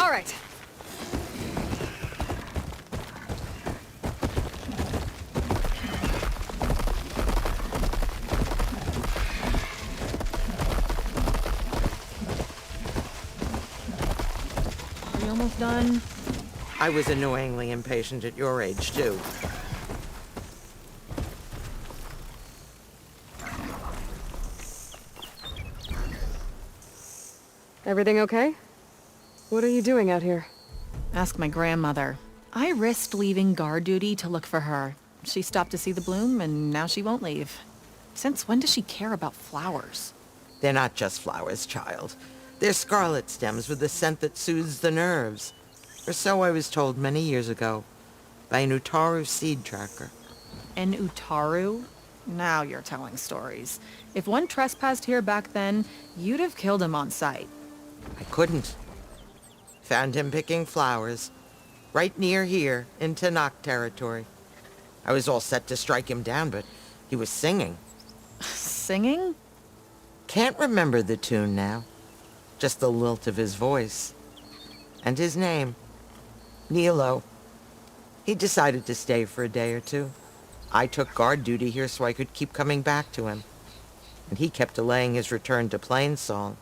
All right. Are you almost done? I was annoyingly impatient at your age, too. Everything okay? What are you doing out here? Ask my grandmother. I risked leaving guard duty to look for her. She stopped to see the bloom, and now she won't leave. Since when does she care about flowers? They're not just flowers, child. They're scarlet stems with a scent that soothes the nerves. Or so I was told many years ago, by an Utaru seed tracker. An Utaru? Now you're telling stories. If one trespassed here back then, you'd have killed him on sight. I couldn't. Found him picking flowers, right near here, in Tallneck territory. I was all set to strike him down, but he was singing. Singing? Can't remember the tune now. Just the lilt of his voice. And his name. Nilo. He decided to stay for a day or two. I took guard duty here so I could keep coming back to him. And he kept delaying his return to Plainsong.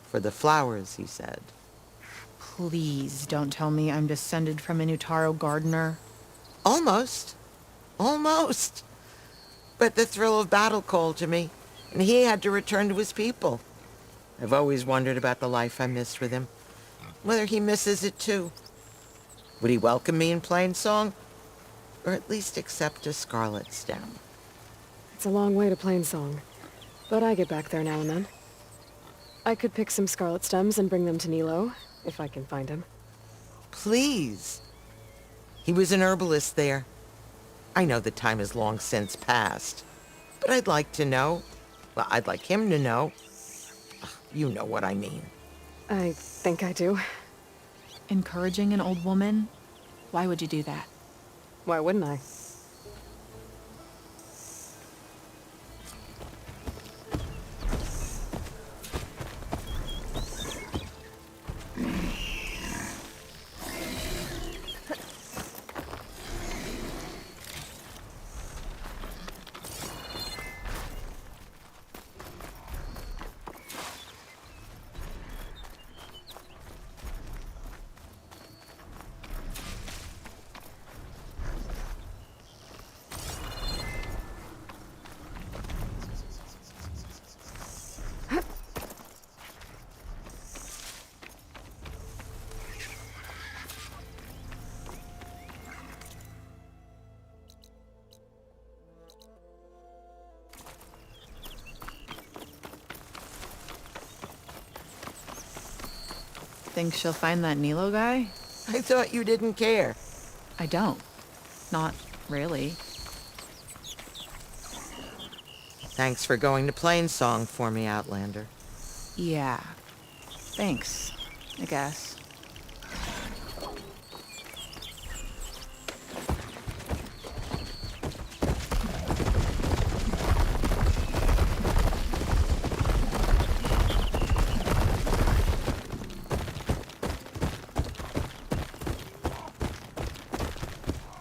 For the flowers, he said. Please don't tell me I'm descended from an Utaru gardener. Almost. Almost. But the thrill of battle called to me, and he had to return to his people. I've always wondered about the life I missed with him. Whether he misses it too. Would he welcome me in Plainsong? Or at least accept a scarlet stem? It's a long way to Plainsong, but I get back there now and then. I could pick some scarlet stems and bring them to Nilo, if I can find him. Please. He was an herbalist there. I know the time has long since passed, but I'd like to know. Well, I'd like him to know. You know what I mean. I think I do. Encouraging an old woman? Why would you do that? Why wouldn't I? Think she'll find that Nilo guy? I thought you didn't care. I don't. Not really. Thanks for going to Plainsong for me, Outlander. Yeah. Thanks, I guess.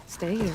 Stay here.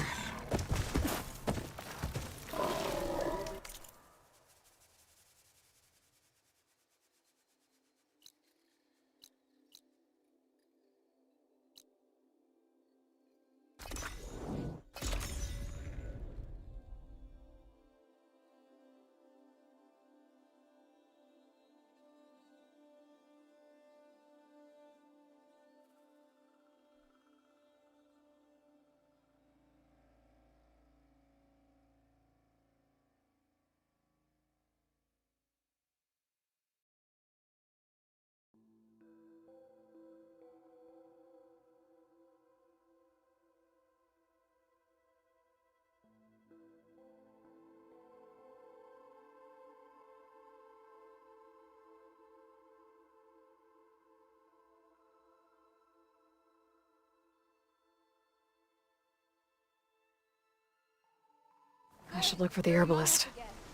I should look for the herbalist.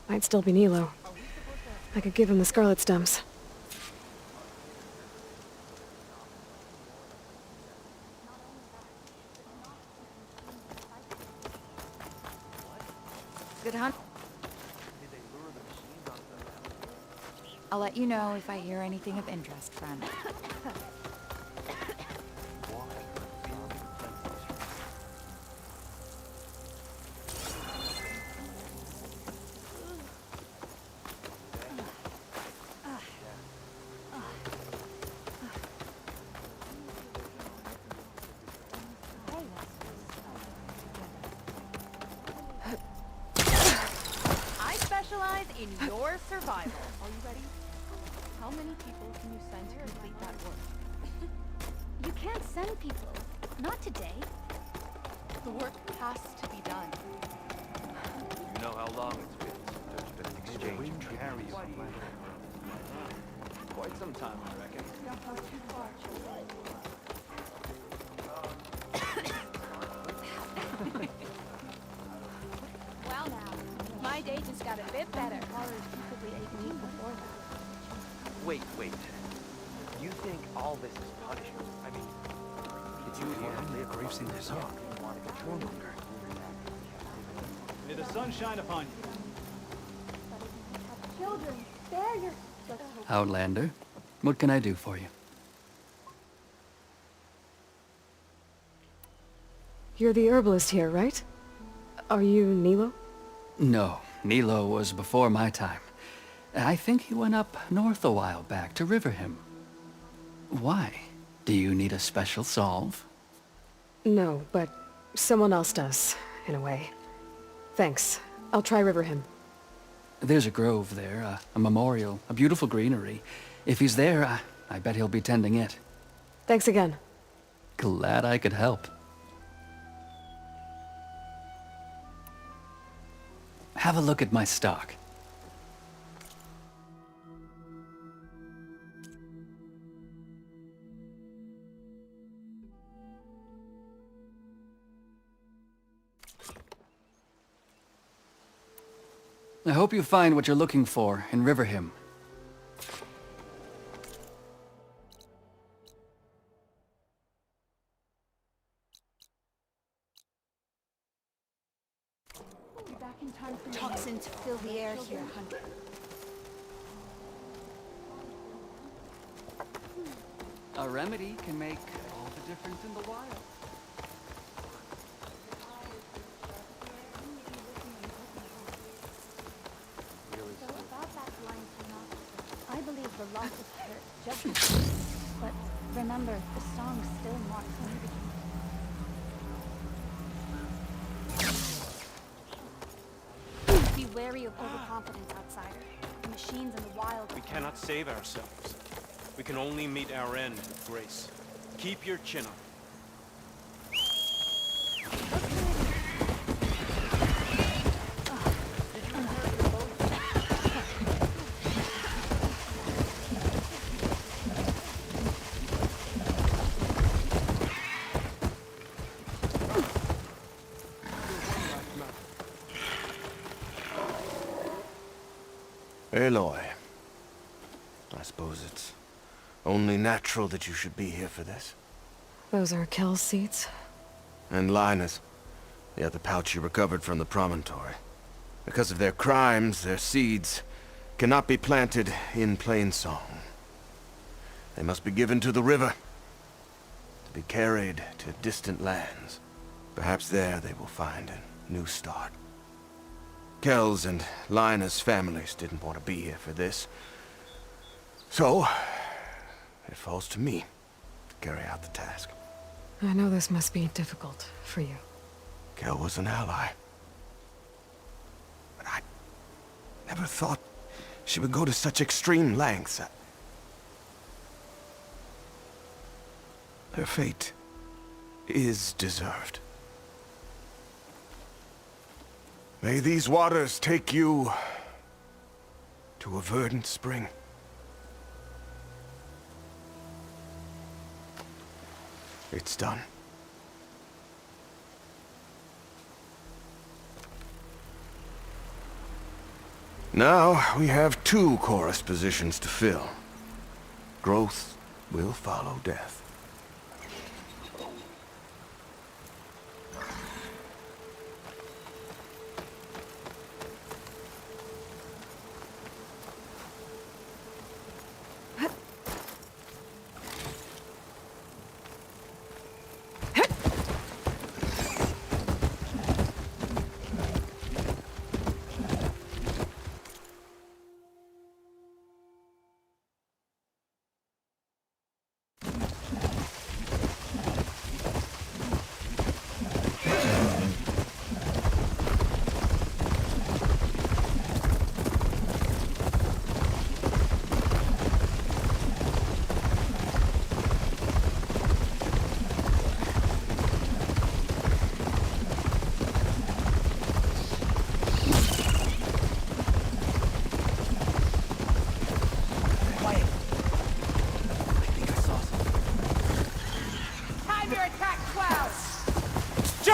Might still be Nilo. I could give him the scarlet stems. good hunt. I'll let you know if I hear anything of interest, friend. I specialize in your survival. Are you ready? How many people can you send to complete that work? You can't send people. Not today. The work has to be done. You know how long it's been since there's been an exchange of tributes. Quite some time, I reckon. Well now, my day just got a bit better. Probably 18 before that. Wait. You think all this is punishment? I mean, did you hear him? We've seen this up. May the sun shine upon you. Children, spare your... Outlander, what can I do for you? You're the herbalist here, right? Are you Nilo? No, Nilo was before my time. I think he went up north a while back to Riverhim. Why? Do you need a special solve? No, but someone else does, in a way. Thanks. I'll try Riverhim. There's a grove there, a memorial, a beautiful greenery. If he's there, I bet he'll be tending it. Thanks again. Glad I could help. Have a look at my stock. I hope you find what you're looking for in Riverhim. Toxins fill the air here, Hunter. A remedy can make all the difference in the wild. I believe the loss of her judgment. But remember, the song still marks me. Be wary of overconfidence, outsider. The machines and the wild... We cannot save ourselves. We can only meet our end with grace. Keep your chin up. Aloy, I suppose it's only natural that you should be here for this. Those are Kel's seeds? And Linus, the other pouch you recovered from the promontory. Because of their crimes, their seeds cannot be planted in Plainsong. They must be given to the river, to be carried to distant lands. Perhaps there they will find a new start. Kel's and Linus' families didn't want to be here for this. So, it falls to me to carry out the task. I know this must be difficult for you. Kel was an ally. But I never thought she would go to such extreme lengths. Her fate is deserved. May these waters take you to a verdant spring. It's done. Now we have 2 chorus positions to fill. Growth will follow death.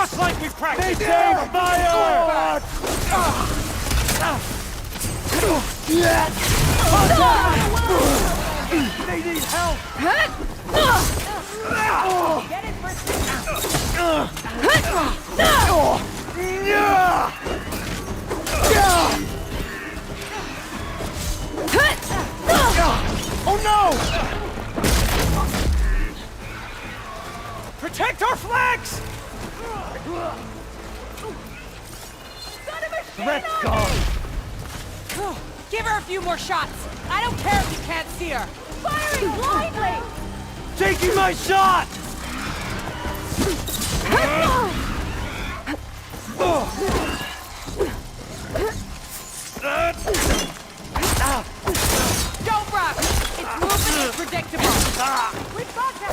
Just like we practiced! Maintain fire! They need help! Get it for Oh no! Protect our flanks! Threat's gone. Give her a few more shots. I don't care if you can't see her. Firing blindly! Taking my shot! Don't rush! Its movement is predictable. We've got to...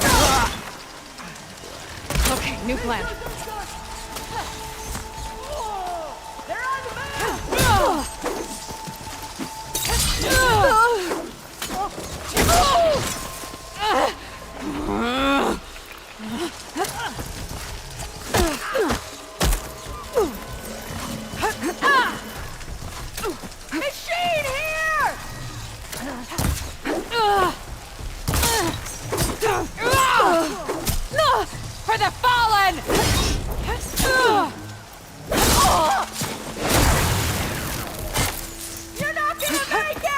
Okay, new plan. They're on the machine here! For the fallen! You're not gonna make it!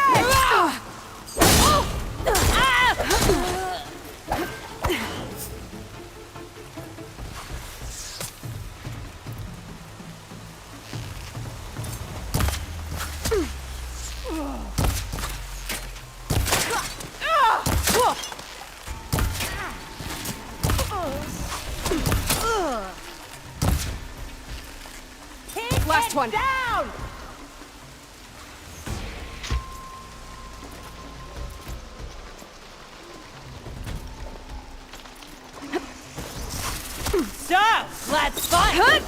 Last one. Down! So, let's fight!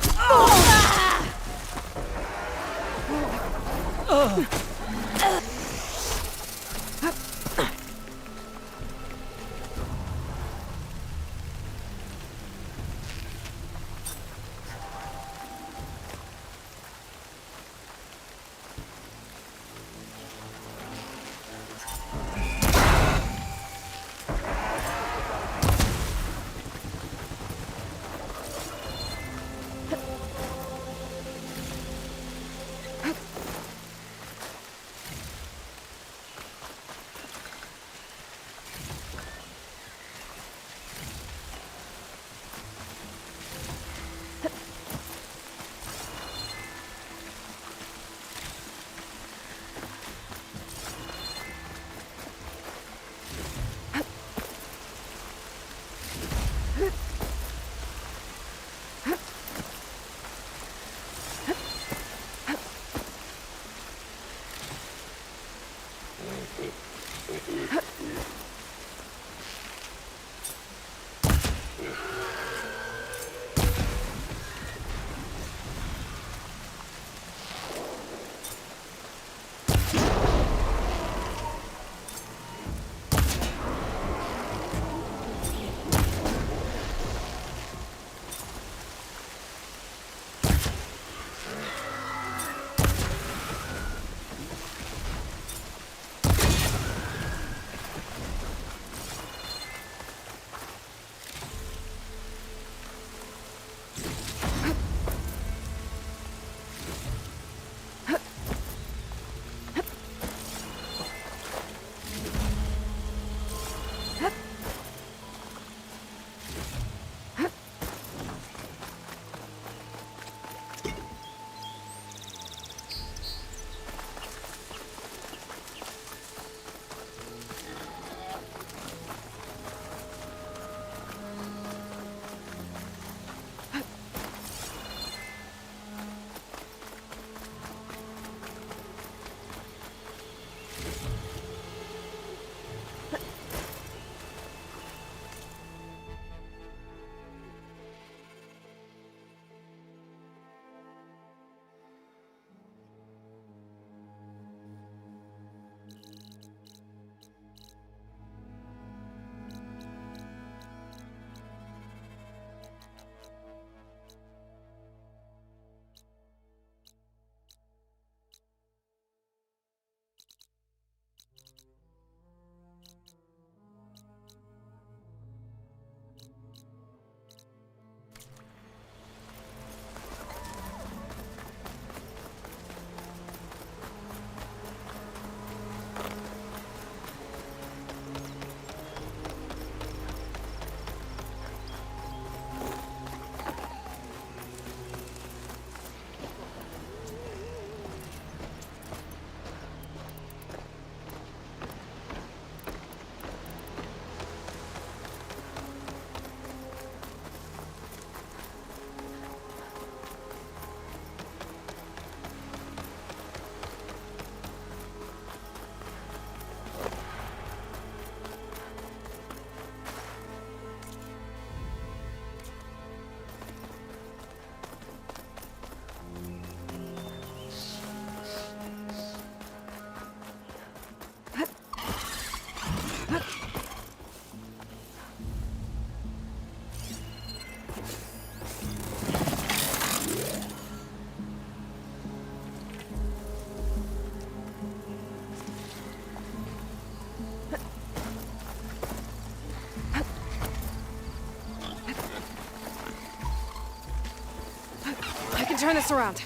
can turn this around.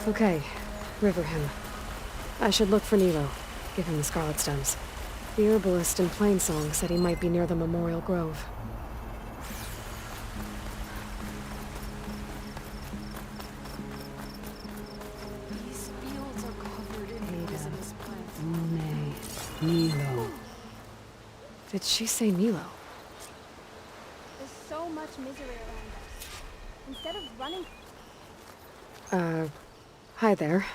Okay, river him. I should look for Nilo, give him the scarlet stems. The herbalist in Plainsong said he might be near the Memorial Grove. These fields are covered in poisonous plants. Nilo. Did she say Nilo? There's so much misery around us. Instead of running... Hi there.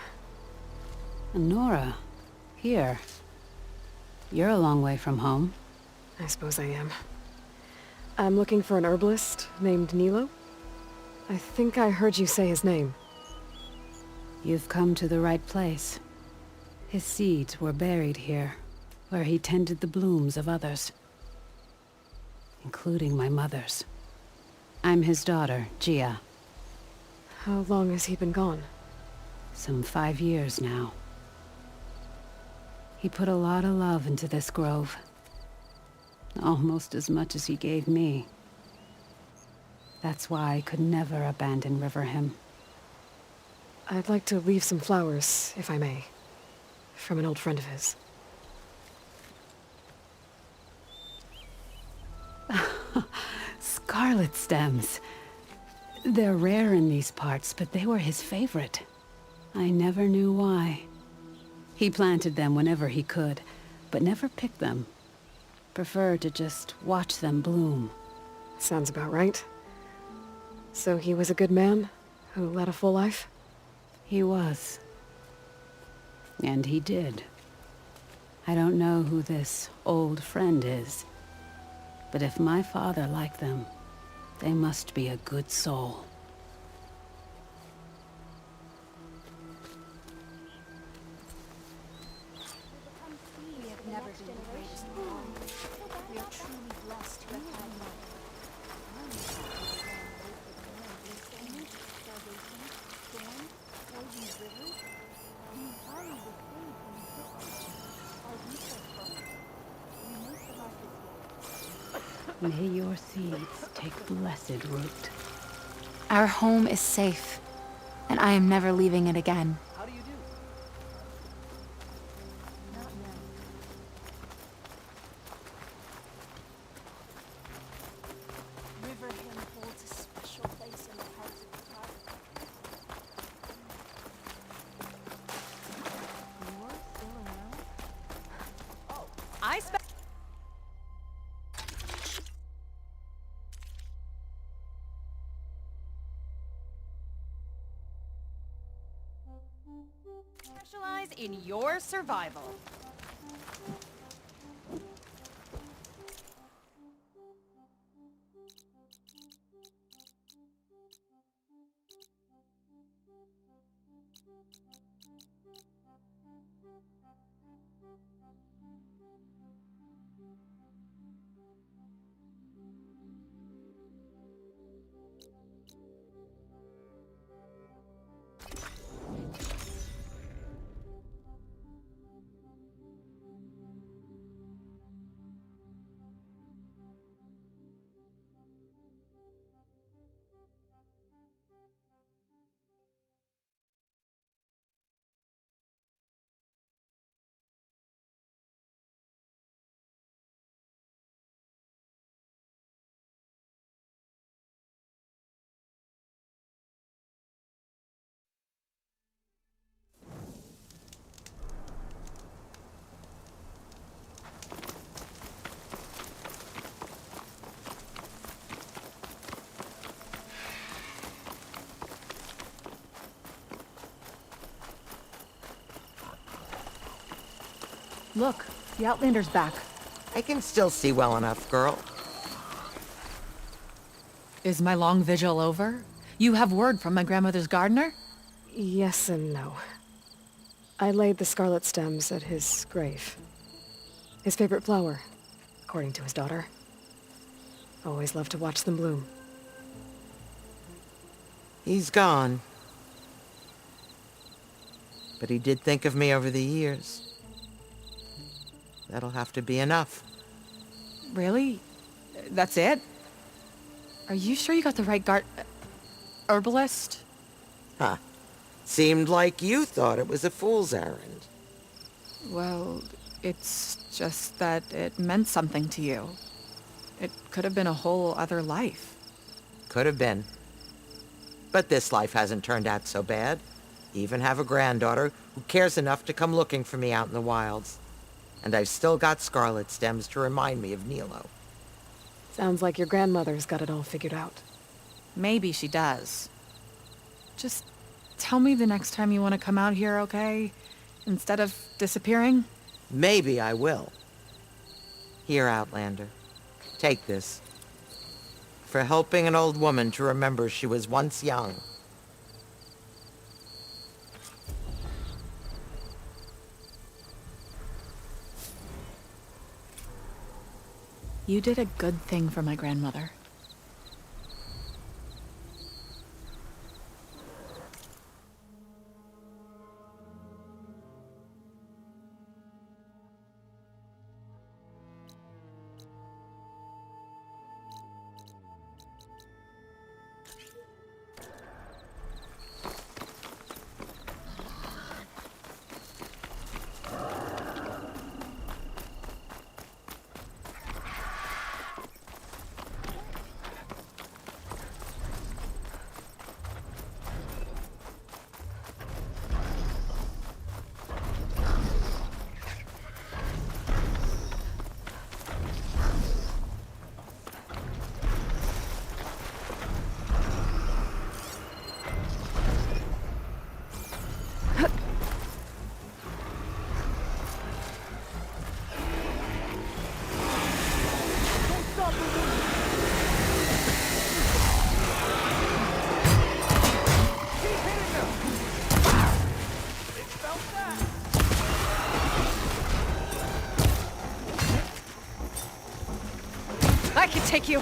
Nora, here. You're a long way from home. I suppose I am. I'm looking for an herbalist named Nilo. I think I heard you say his name. You've come to the right place. His seeds were buried here, where he tended the blooms of others, including my mother's. I'm his daughter, Gia. How long has he been gone? Some 5 years now. He put a lot of love into this grove. Almost as much as he gave me. That's why I could never abandon Riverhim. I'd like to leave some flowers, if I may. From an old friend of his. Scarlet stems. They're rare in these parts, but they were his favorite. I never knew why. He planted them whenever he could, but never picked them. Preferred to just watch them bloom. Sounds about right. So he was a good man, who led a full life? He was. And he did. I don't know who this old friend is, but if my father liked them, they must be a good soul. We have never been the greatest of all. We are truly blessed to have had mother. May your seeds take blessed root. Our home is safe, and I am never leaving it again. How do you do? Not now. Riverhim holds a special place in the hearts of the tribe. You're still around? Oh, I spent... Specialize in your survival. Look, the Outlander's back. I can still see well enough, girl. Is my long vigil over? You have word from my grandmother's gardener? Yes and no. I laid the scarlet stems at his grave. His favorite flower, according to his daughter. Always loved to watch them bloom. He's gone. But he did think of me over the years. That'll have to be enough. Really? That's it? Are you sure you got the right herbalist? Huh. Seemed like you thought it was a fool's errand. Well, it's just that it meant something to you. It could have been a whole other life. Could have been. But this life hasn't turned out so bad. Even have a granddaughter who cares enough to come looking for me out in the wilds. And I've still got scarlet stems to remind me of Nilo. Sounds like your grandmother's got it all figured out. Maybe she does. Just tell me the next time you want to come out here, okay? Instead of disappearing? Maybe I will. Here, Outlander. Take this. For helping an old woman to remember she was once young. You did a good thing for my grandmother. I can take you.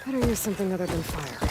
Better use something other than fire.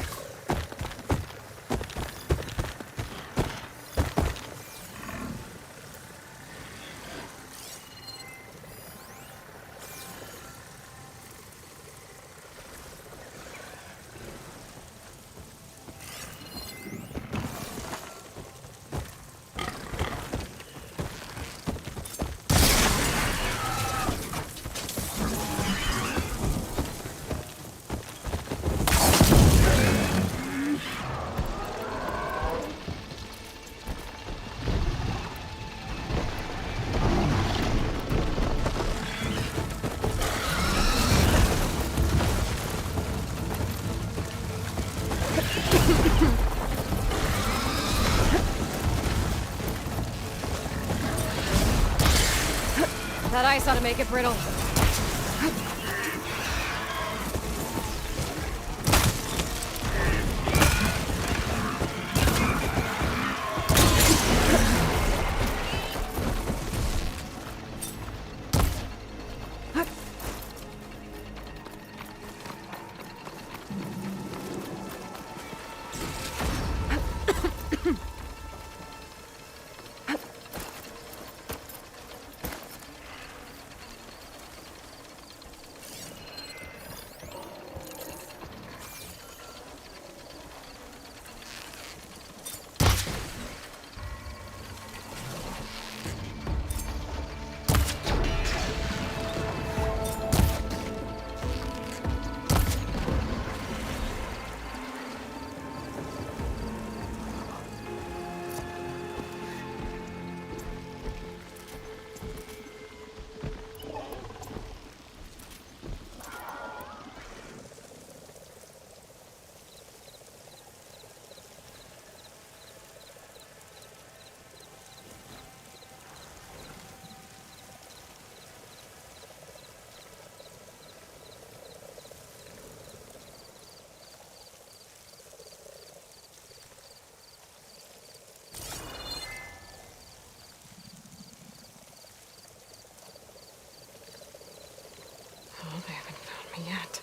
That ice ought to make it brittle. Oh, they haven't found me yet.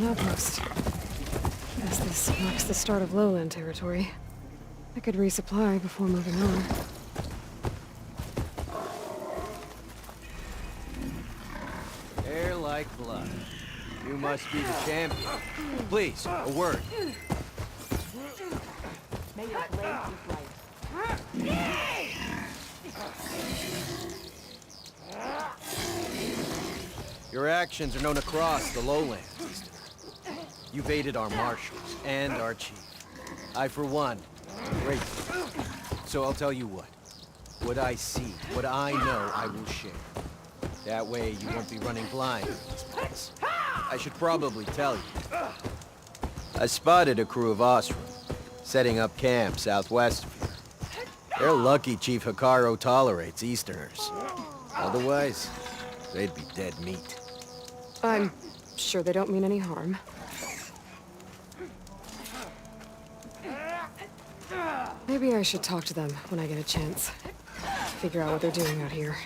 outpost. Guess this marks the start of lowland territory. I could resupply before moving on. Hair like blood. You must be the champion. Please, a word. May your blade be bright. Your actions are known across the lowlands, Easter. You've aided our marshals and our chief. I, for one, am grateful. So I'll tell you what. What I see, what I know, I will share. That way you won't be running blind in this place. I should probably tell you. I spotted a crew of Osram, setting up camp southwest of here. They're lucky Chief Hikaru tolerates Easterners. Otherwise, they'd be dead meat. I'm sure they don't mean any harm. Maybe I should talk to them when I get a chance. Figure out what they're doing out here.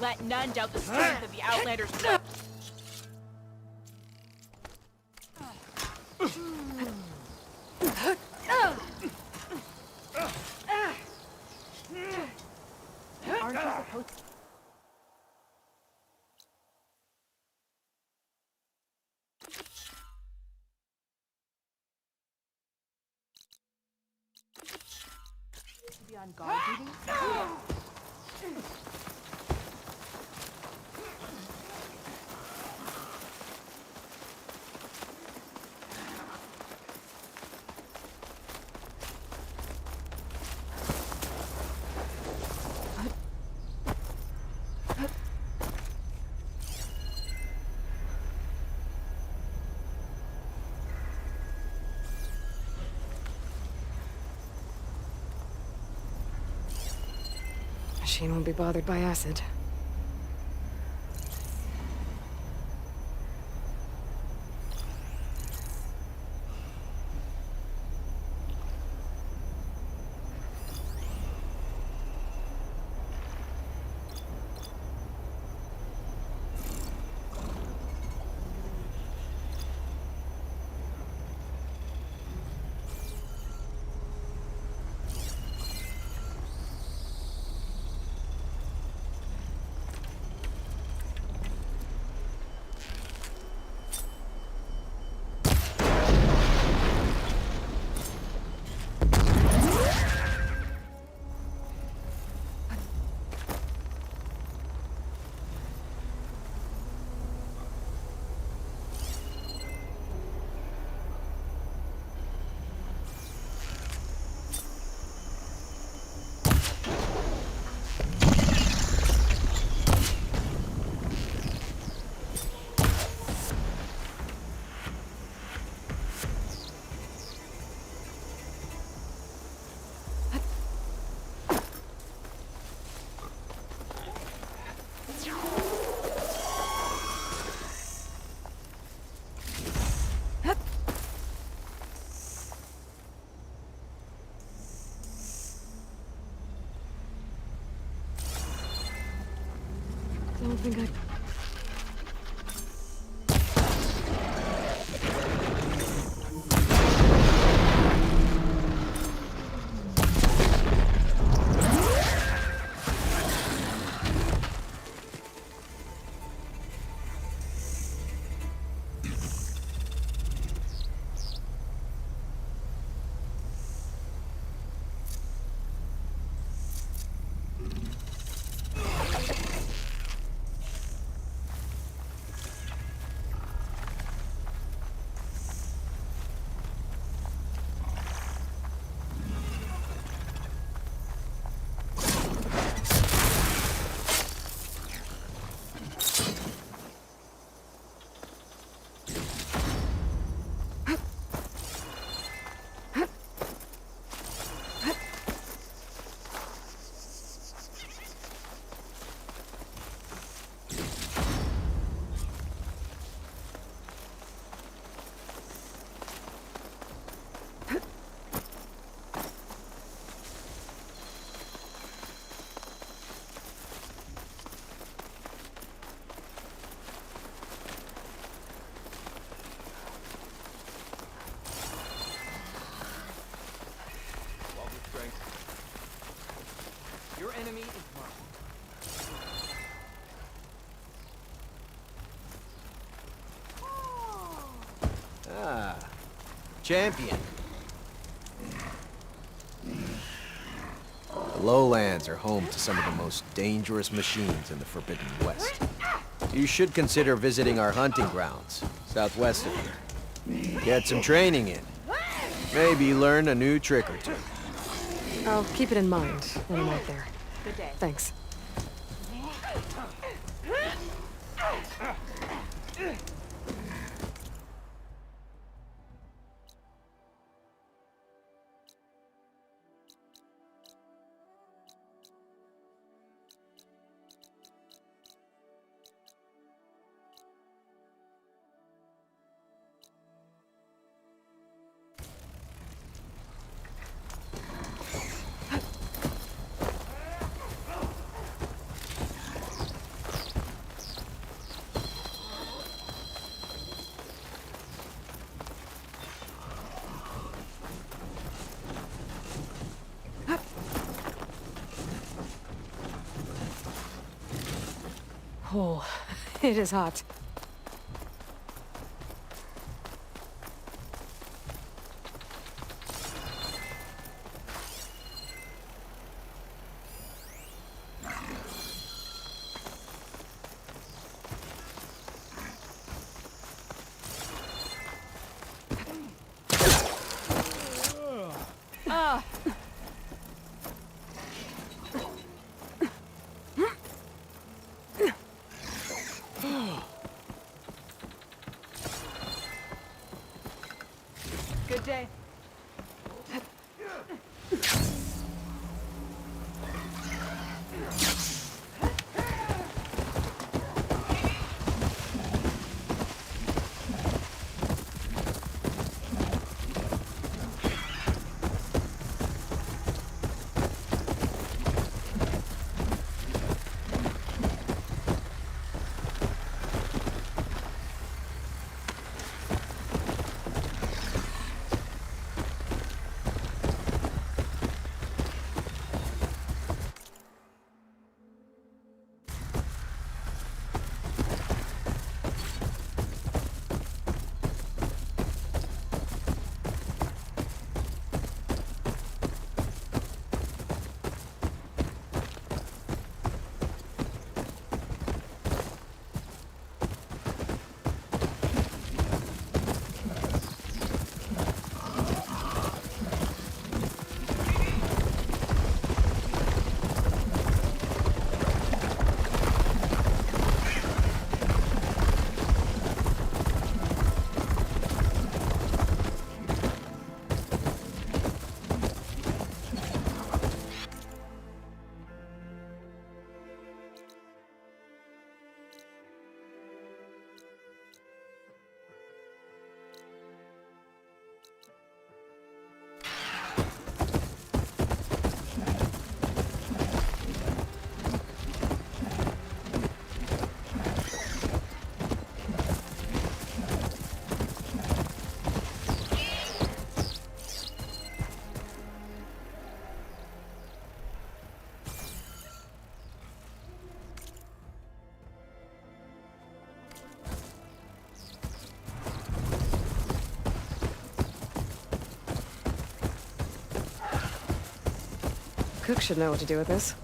Let none doubt the strength of the Outlander's will. Aren't you supposed to... be on guard duty? Machine won't be bothered by acid. think I... Your enemy is marked. Ah, champion. The lowlands are home to some of the most dangerous machines in the Forbidden West. You should consider visiting our hunting grounds, southwest of here. Get some training in. Maybe learn a new trick or two. I'll keep it in mind when I'm out there. Good day. Thanks. Oh, it is hot. Good day. cook should know what to do with this.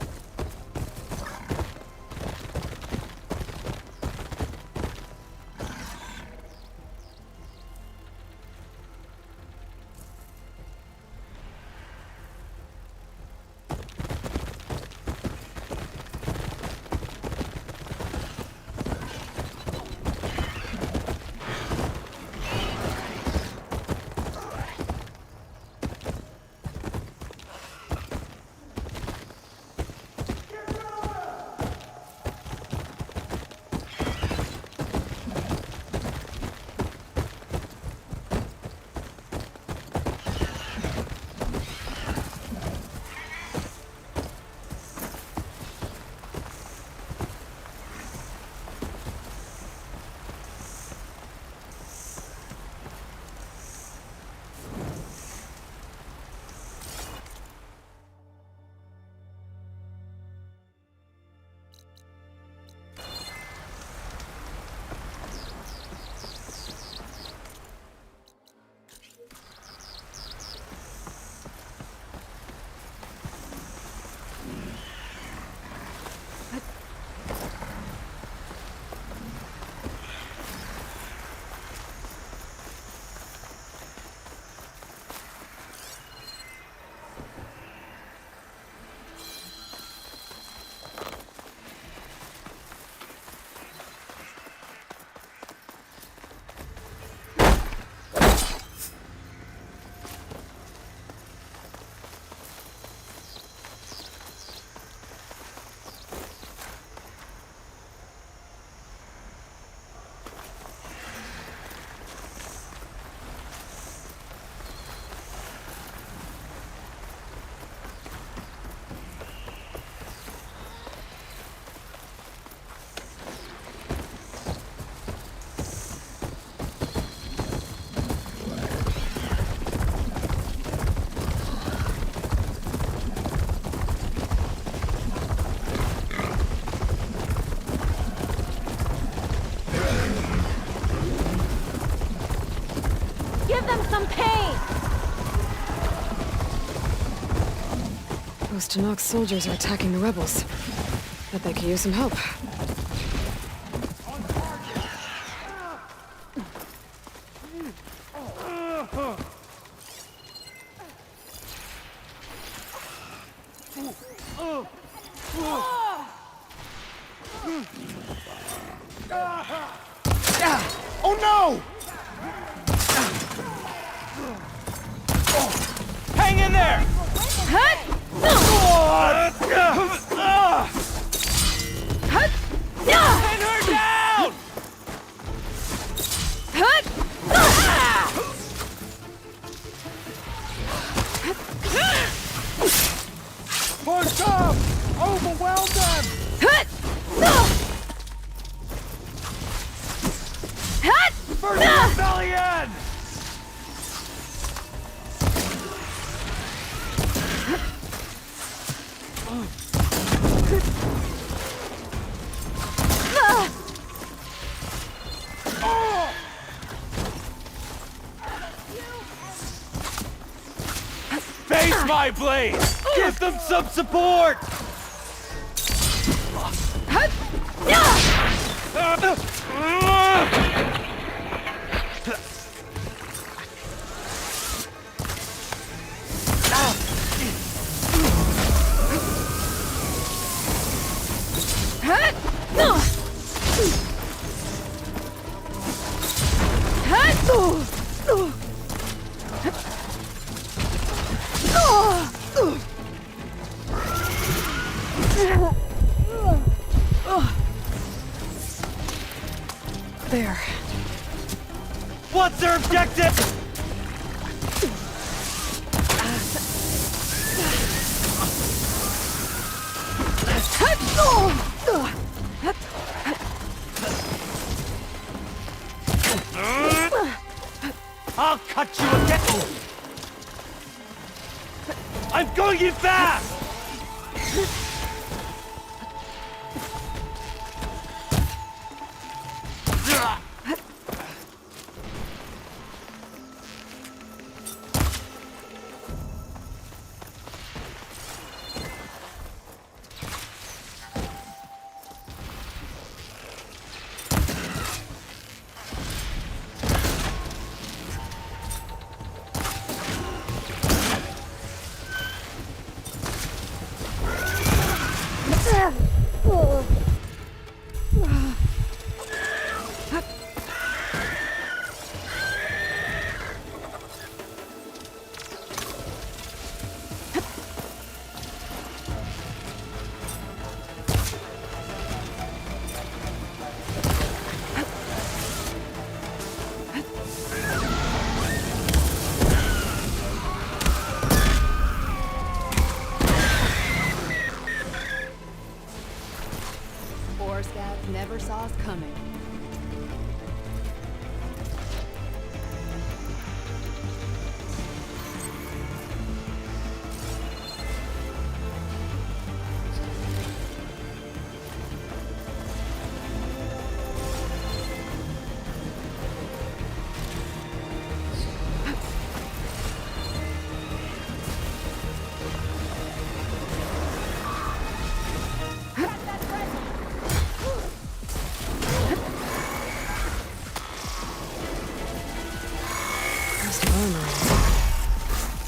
Some pain! Those Tallneck soldiers are attacking the rebels. Bet they could use some help. Oh no! Hang in there! Pin her down! Push up! Overwhelm them! First rebellion! Face my blade! Give them some support! There. What's their objective? I'll cut you again! I'm going in fast!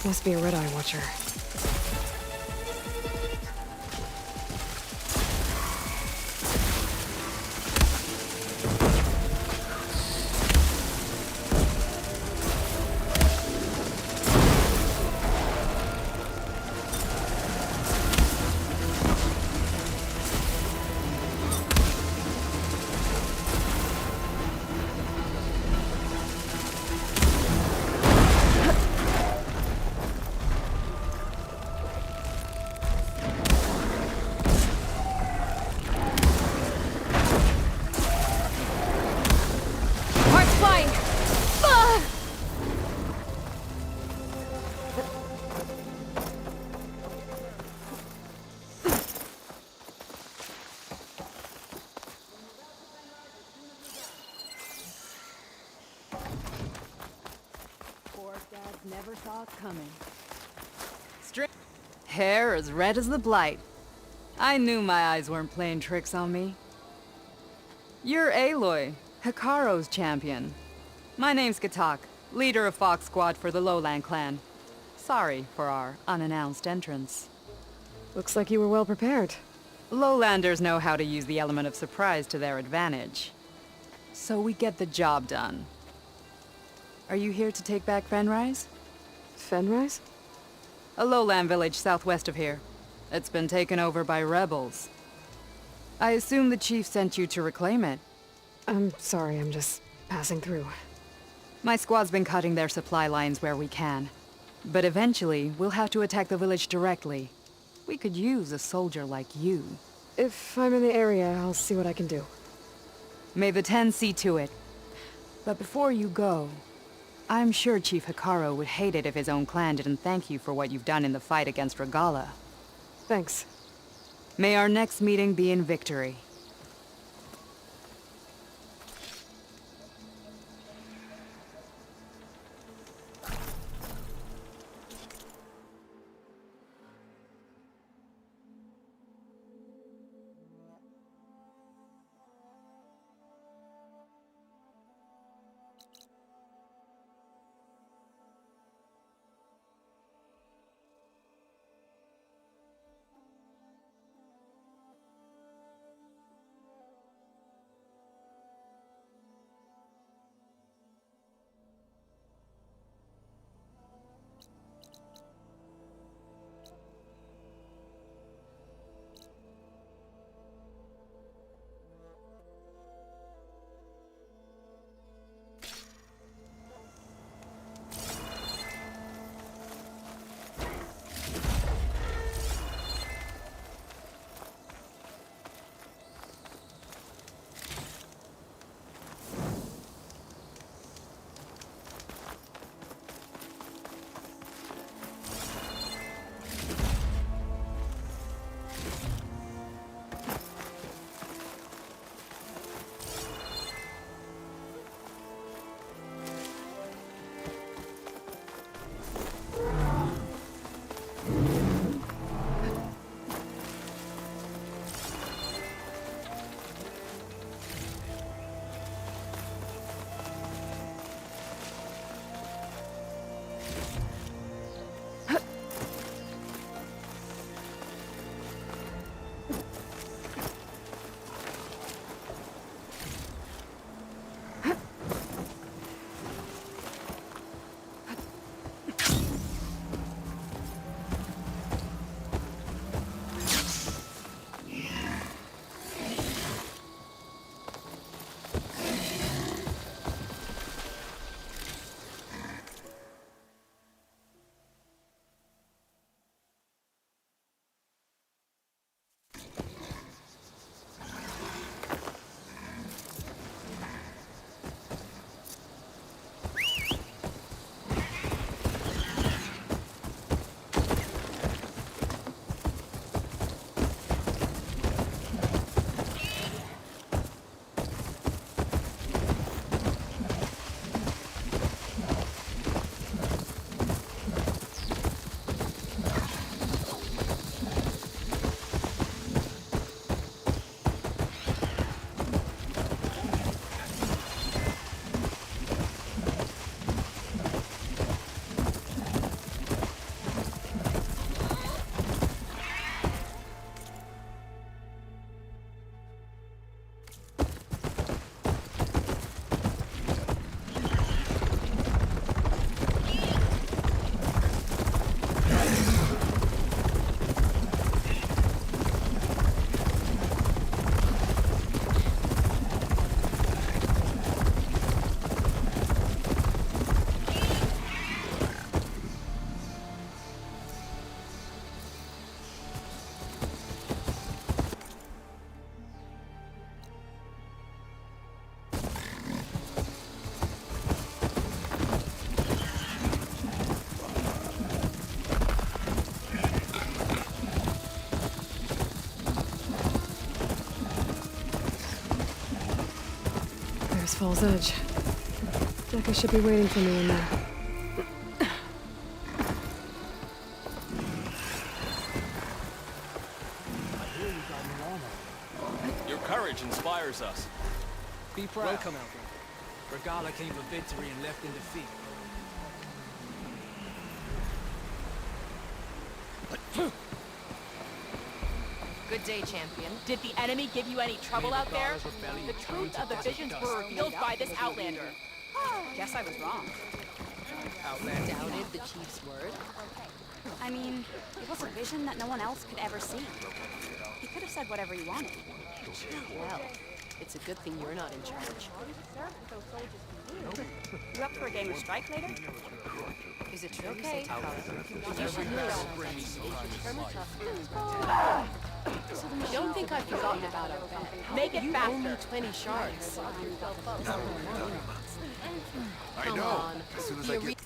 Must be a red-eye watcher. Heart's flying! Ah! Poor dads never saw it coming. Hair as red as the blight. I knew my eyes weren't playing tricks on me. You're Aloy, Hikaro's champion. My name's Katak, leader of Fox Squad for the Lowland clan. Sorry for our unannounced entrance. Looks like you were well prepared. Lowlanders know how to use the element of surprise to their advantage. So we get the job done. Are you here to take back Fenrise? Fenrise? A lowland village southwest of here. It's been taken over by rebels. I assume the chief sent you to reclaim it. I'm sorry, I'm just passing through. My squad's been cutting their supply lines where we can. But eventually, we'll have to attack the village directly. We could use a soldier like you. If I'm in the area, I'll see what I can do. May the Ten see to it. But before you go, I'm sure Chief Hikaro would hate it if his own clan didn't thank you for what you've done in the fight against Regala. Thanks. May our next meeting be in victory. Fall's Edge. Becca should be waiting for me in there. Your courage inspires us. Be proud. Welcome, Alfred. Regala came for victory and left in defeat. Good day, champion. Did the enemy give you any trouble out there? The truth of the visions were revealed by this Outlander. Guess I was wrong. Outlander. Doubted the chief's word? I mean, it was a vision that no one else could ever see. He could have said whatever he wanted. Well, it's a good thing you're not in charge. You up for a game of strike later? Is it true? Okay. You should know. Don't think I've forgotten about our bet. Make it faster. Only 20 shards. I know. As soon as I get...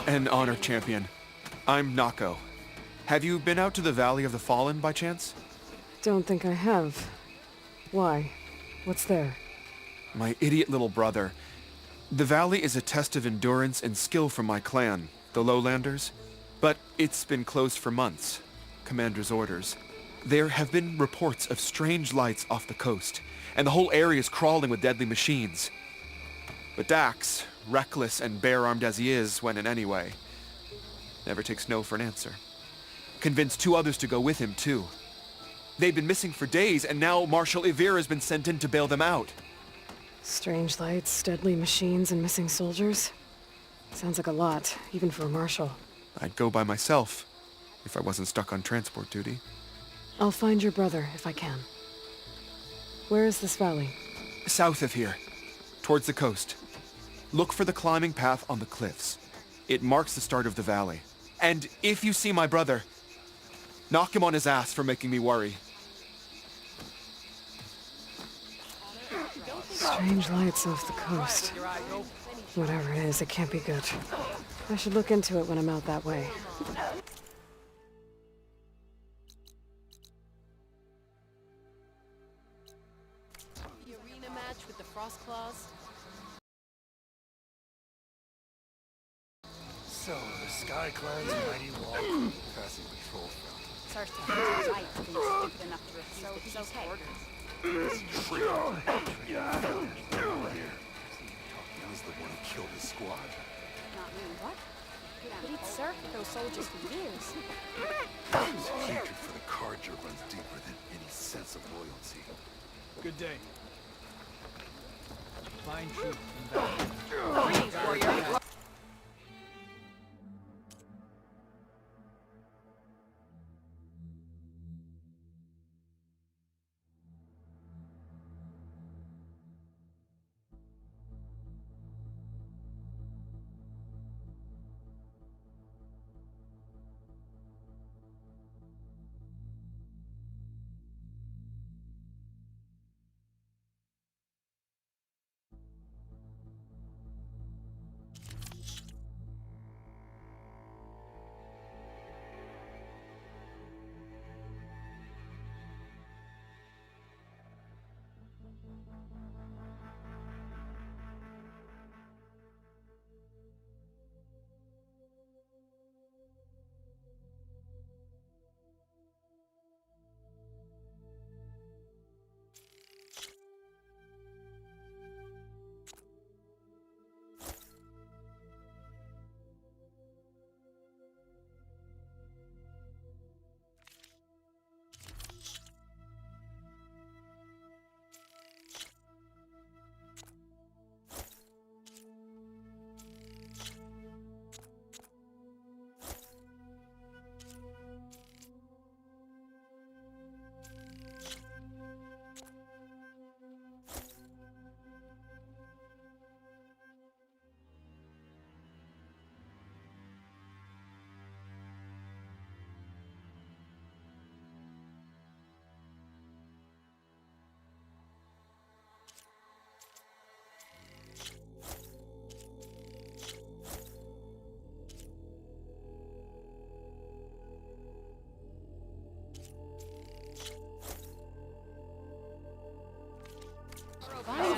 An honor, champion. I'm Nako. Have you been out to the Valley of the Fallen by chance? Don't think I have. Why? What's there? My idiot little brother. The valley is a test of endurance and skill for my clan, the Lowlanders. But it's been closed for months. Commander's orders. There have been reports of strange lights off the coast, and the whole area is crawling with deadly machines. But Dax, reckless and bare-armed as he is when in any way, never takes no for an answer. Convinced 2 others to go with him, too. They've been missing for days, and now Marshal Ivir has been sent in to bail them out. Strange lights, deadly machines, and missing soldiers? Sounds like a lot, even for a marshal. I'd go by myself, if I wasn't stuck on transport duty. I'll find your brother, if I can. Where is this valley? South of here, towards the coast. Look for the climbing path on the cliffs. It marks the start of the valley. And if you see my brother, knock him on his ass for making me worry. Strange lights off the coast. Whatever it is, it can't be good. I should look into it when I'm out that way. The arena match with the Frost Claws. So, the Sky Clan's mighty walk passing patrol front. Sartan was right, but he was stupid enough to refuse the chief's orders. He's the one who killed his squad. Not me. What? But he'd served with those soldiers for years. His hatred for the Carja runs deeper than any sense of loyalty. Good day. Fine truth. Greetings, warrior.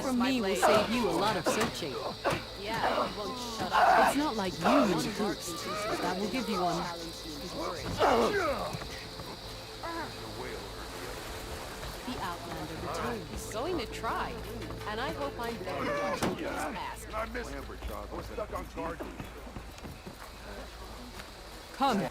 from my me will blade. save you a lot of searching. Yeah, you won't shut up. It's not like you want a boost. That will give you one. The Outlander returns. He's going to try, and I hope I'm there to his mask. I missed it. We're stuck on guard. Come.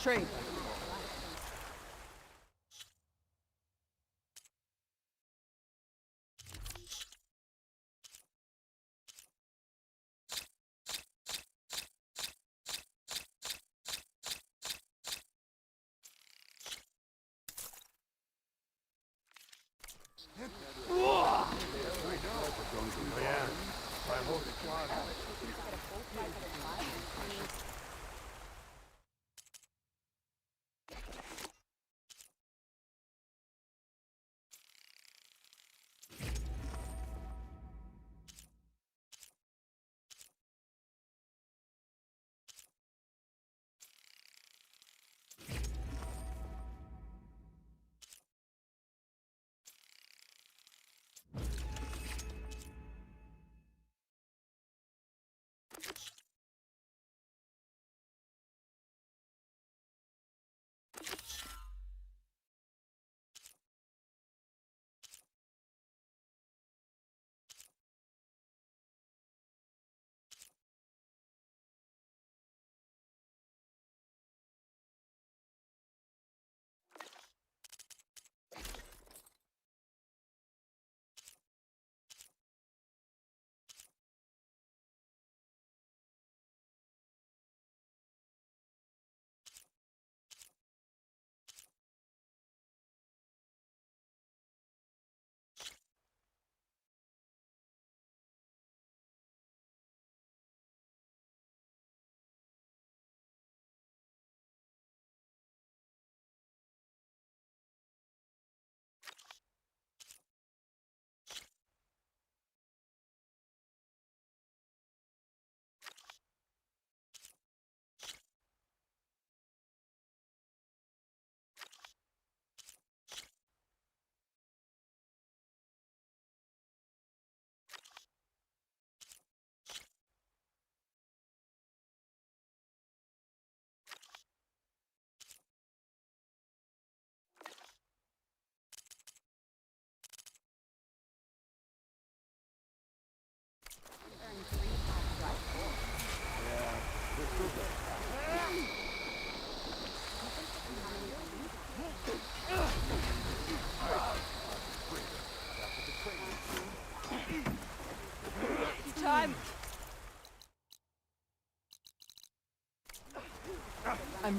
Trade.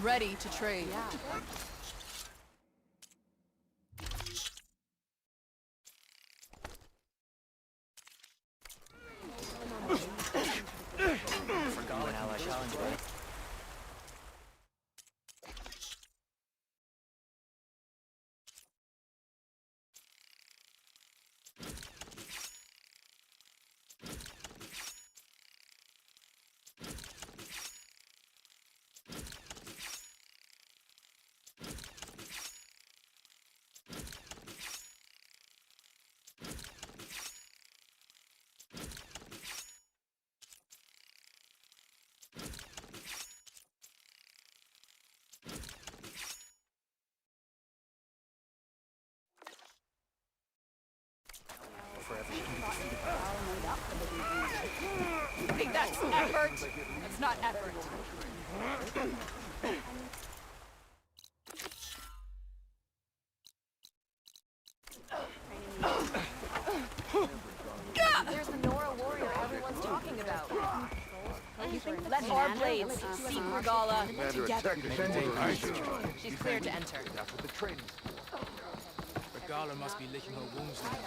I'm ready to trade. Hey, that's effort. That's not effort. There's the Nora warrior everyone's talking about. Let our blades seek Regala. Commander attacked the Sentinels. She's cleared to enter. That's what the training's for. Regala must be licking her wounds now.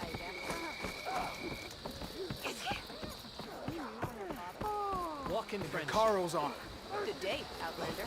Walking the Carl's on. Good day, Outlander.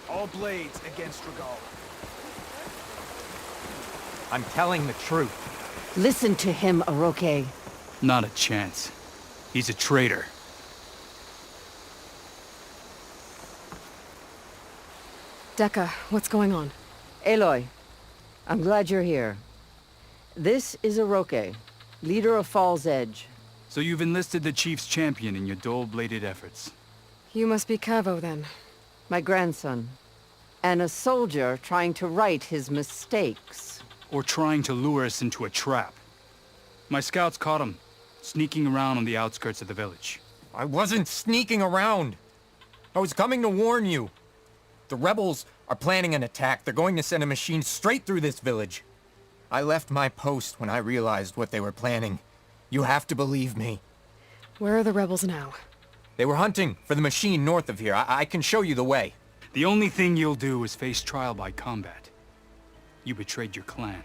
All blades against Regala. I'm telling the truth. Listen to him, Aroke. Not a chance. He's a traitor. Dekka, what's going on? Aloy, I'm glad you're here. This is Aroke, leader of Fall's Edge. So you've enlisted the Chief's champion in your dull-bladed efforts. You must be Cavo, then. My grandson. And a soldier trying to right his mistakes. Or trying to lure us into a trap. My scouts caught him, sneaking around on the outskirts of the village. I wasn't sneaking around. I was coming to warn you. The rebels are planning an attack. They're going to send a machine straight through this village. I left my post when I realized what they were planning. You have to believe me. Where are the rebels now? They were hunting for the machine north of here. I can show you the way. The only thing you'll do is face trial by combat. You betrayed your clan.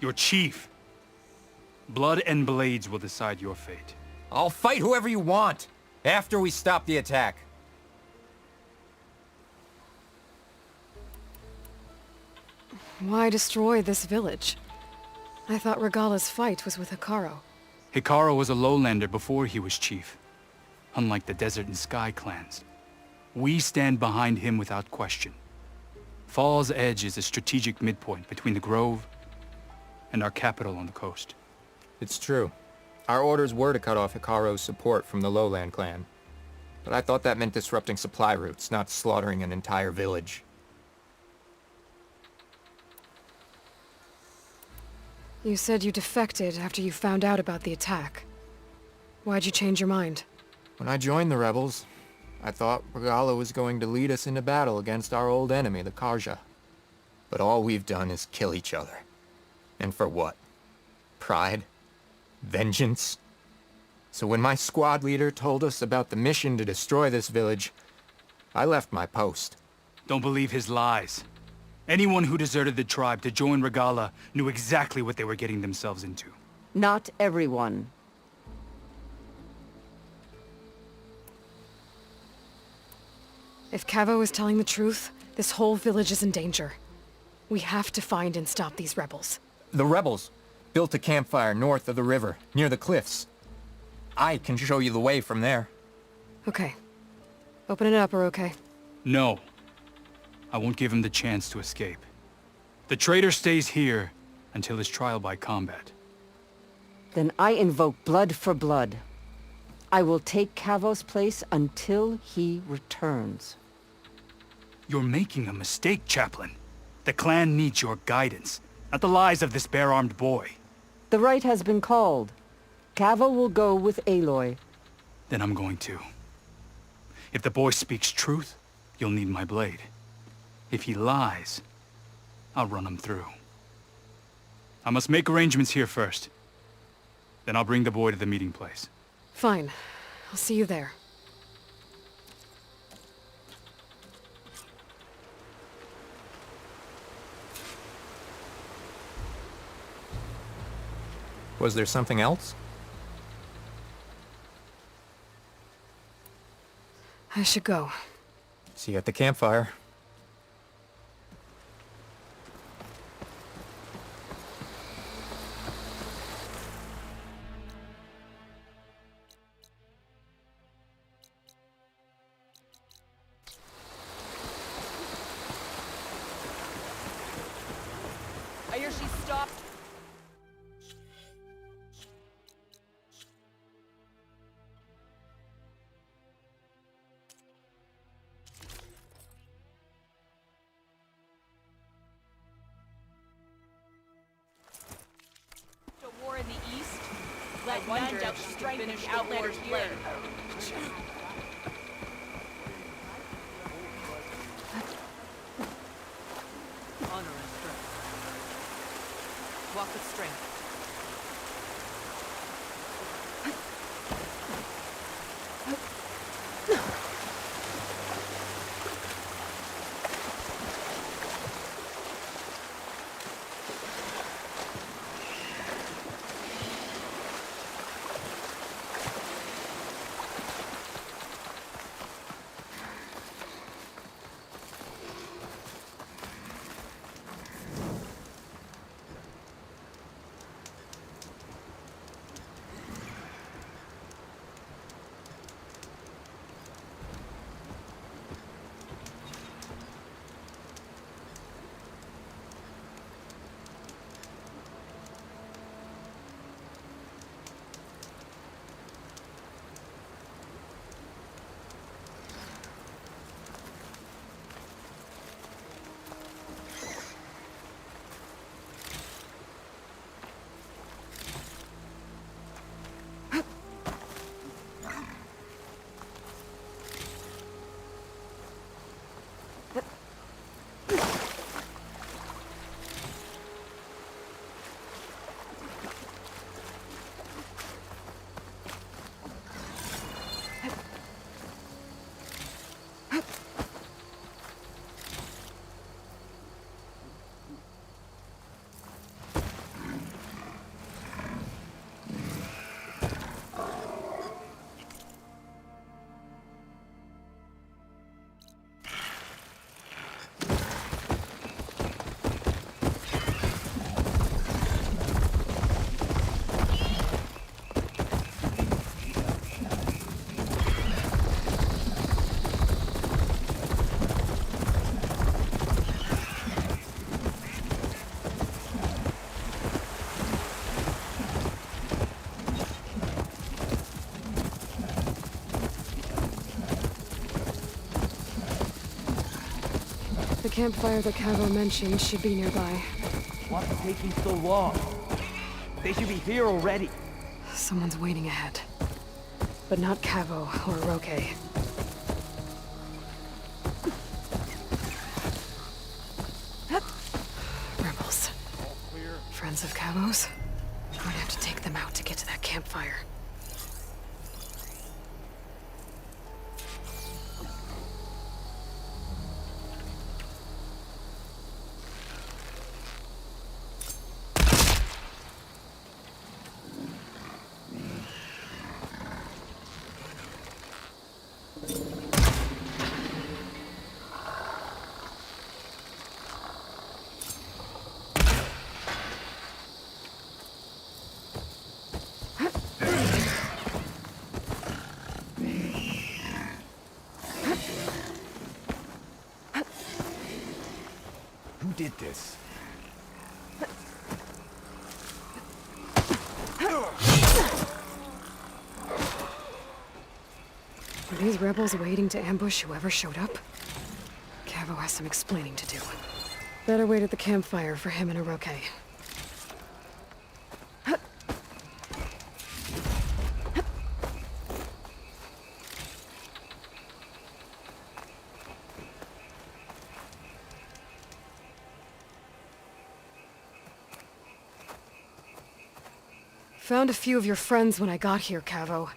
Your chief. Blood and blades will decide your fate. I'll fight whoever you want, after we stop the attack. Why destroy this village? I thought Regala's fight was with Hekarro. Hekarro was a lowlander before he was chief. Unlike the Desert and Sky clans. We stand behind him without question. Fall's Edge is a strategic midpoint between the Grove and our capital on the coast. It's true. Our orders were to cut off Hekarro's support from the Lowland clan. But I thought that meant disrupting supply routes, not slaughtering an entire village. You said you defected after you found out about the attack. Why'd you change your mind? When I joined the rebels, I thought Regala was going to lead us into battle against our old enemy, the Karja. But all we've done is kill each other. And for what? Pride? Vengeance? So when my squad leader told us about the mission to destroy this village, I left my post. Don't believe his lies. Anyone who deserted the tribe to join Regala knew exactly what they were getting themselves into. Not everyone. If Cavo is telling the truth, this whole village is in danger. We have to find and stop these rebels. The rebels built a campfire north of the river, near the cliffs. I can show you the way from there. Okay. Open it up, Aroke. No. I won't give him the chance to escape. The traitor stays here until his trial by combat. Then I invoke blood for blood. I will take Cavo's place until he returns. You're making a mistake, Chaplain. The clan needs your guidance, not the lies of this bare-armed boy. The right has been called. Cavo will go with Aloy. Then I'm going to. If the boy speaks truth, you'll need my blade. If he lies, I'll run him through. I must make arrangements here first. Then I'll bring the boy to the meeting place. Fine. I'll see you there. Was there something else? I should go. See you at the campfire. I hear she stopped. A war in the east. Let none doubt the strength of the Outlander's blade. Honor and strength. Walk with strength. The campfire that Cavo mentioned should be nearby. What's taking so long? They should be here already. Someone's waiting ahead. But not Cavo or Roque. Rebels. Friends of Cavo's? I'm gonna have to take them out to get to that campfire. Who did this? Are these rebels waiting to ambush whoever showed up? Cavo has some explaining to do. Better wait at the campfire for him and Oroke. Found a few of your friends when I got here, Cavo.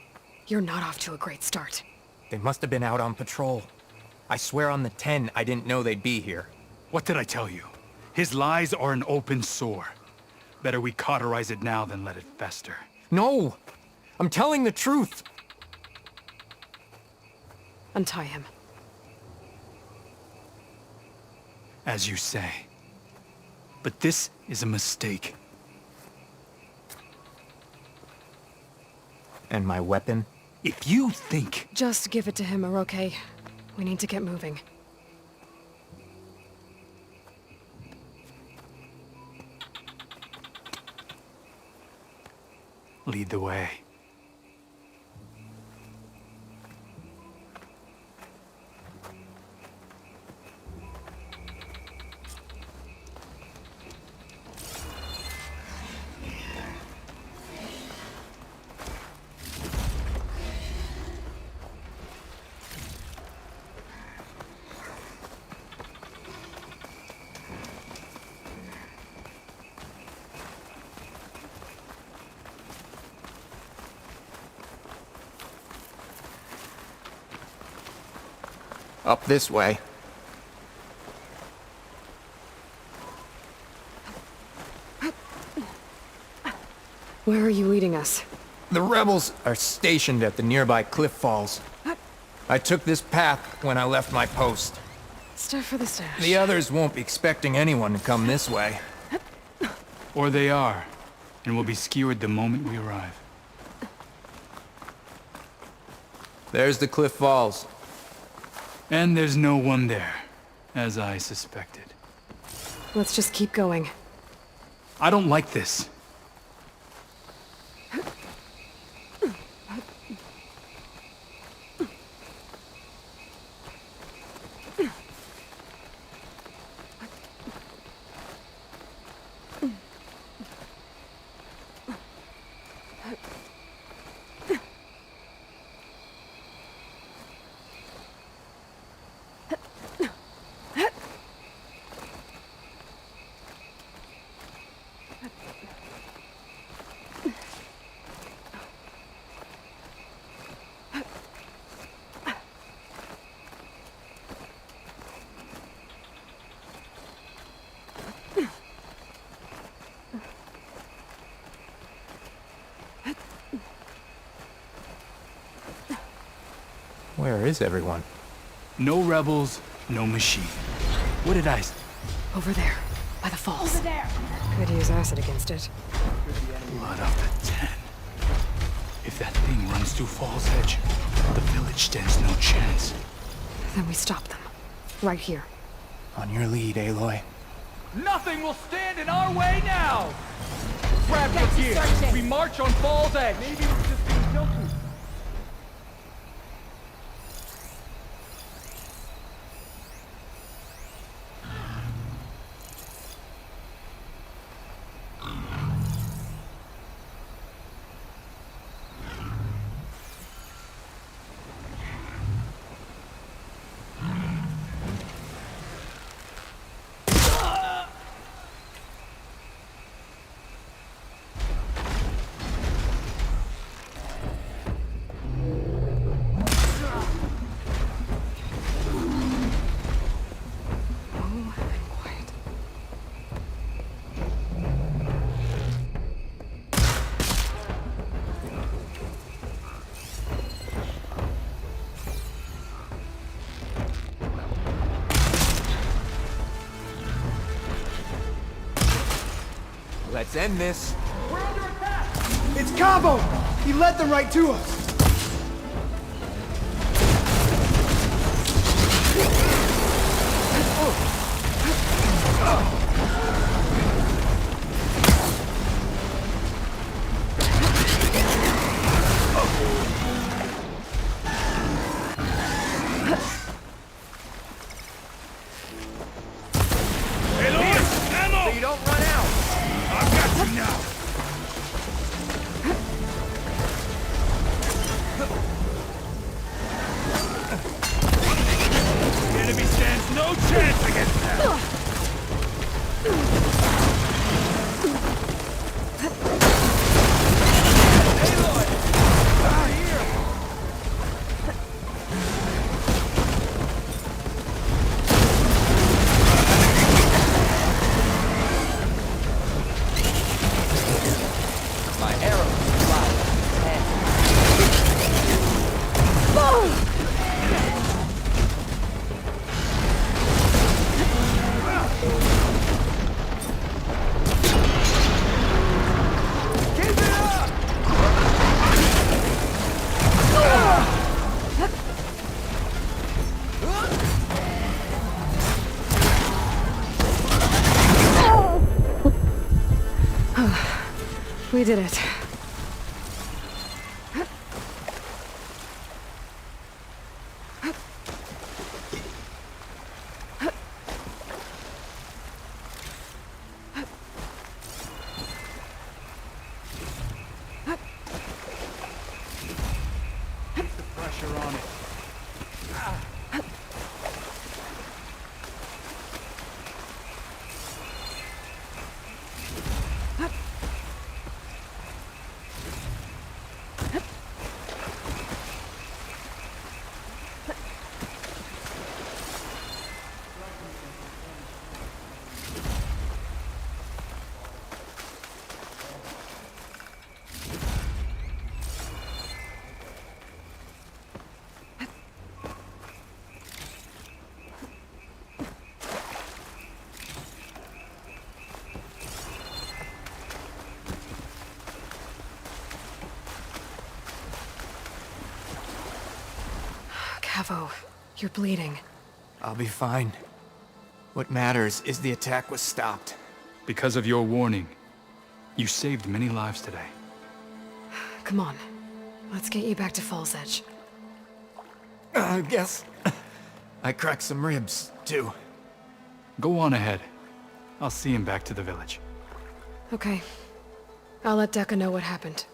You're not off to a great start. They must have been out on patrol. I swear on the 10, I didn't know they'd be here. What did I tell you? His lies are an open sore. Better we cauterize it now than let it fester. No! I'm telling the truth! Untie him. As you say. But this is a mistake. And my weapon? If you think... Just give it to him, Oroke. We need to get moving. Lead the way. Up this way. Where are you leading us? The rebels are stationed at the nearby cliff falls. I took this path when I left my post. Stuff for the stash. The others won't be expecting anyone to come this way. Or they are, and will be skewered the moment we arrive. There's the cliff falls. And there's no one there, as I suspected. Let's just keep going. I don't like this. Where is everyone? No rebels, no machine. What did I say? Over there, by the falls. Over there! Could use acid against it. Blood of the 10. If that thing runs through Fall's Edge, the village stands no chance. Then we stop them. Right here. On your lead, Aloy. Nothing will stand in our way now! Grab your gear! We march on Fall's Edge! Maybe it's just being guilty. Let's end this. We're under attack! It's Cabo! He led them right to us! We did it. Keep the pressure on it. Cavo, you're bleeding. I'll be fine. What matters is the attack was stopped. Because of your warning, you saved many lives today. Come on. Let's get you back to Fall's Edge. I guess I cracked some ribs, too. Go on ahead. I'll see him back to the village. Okay. I'll let Dekka know what happened.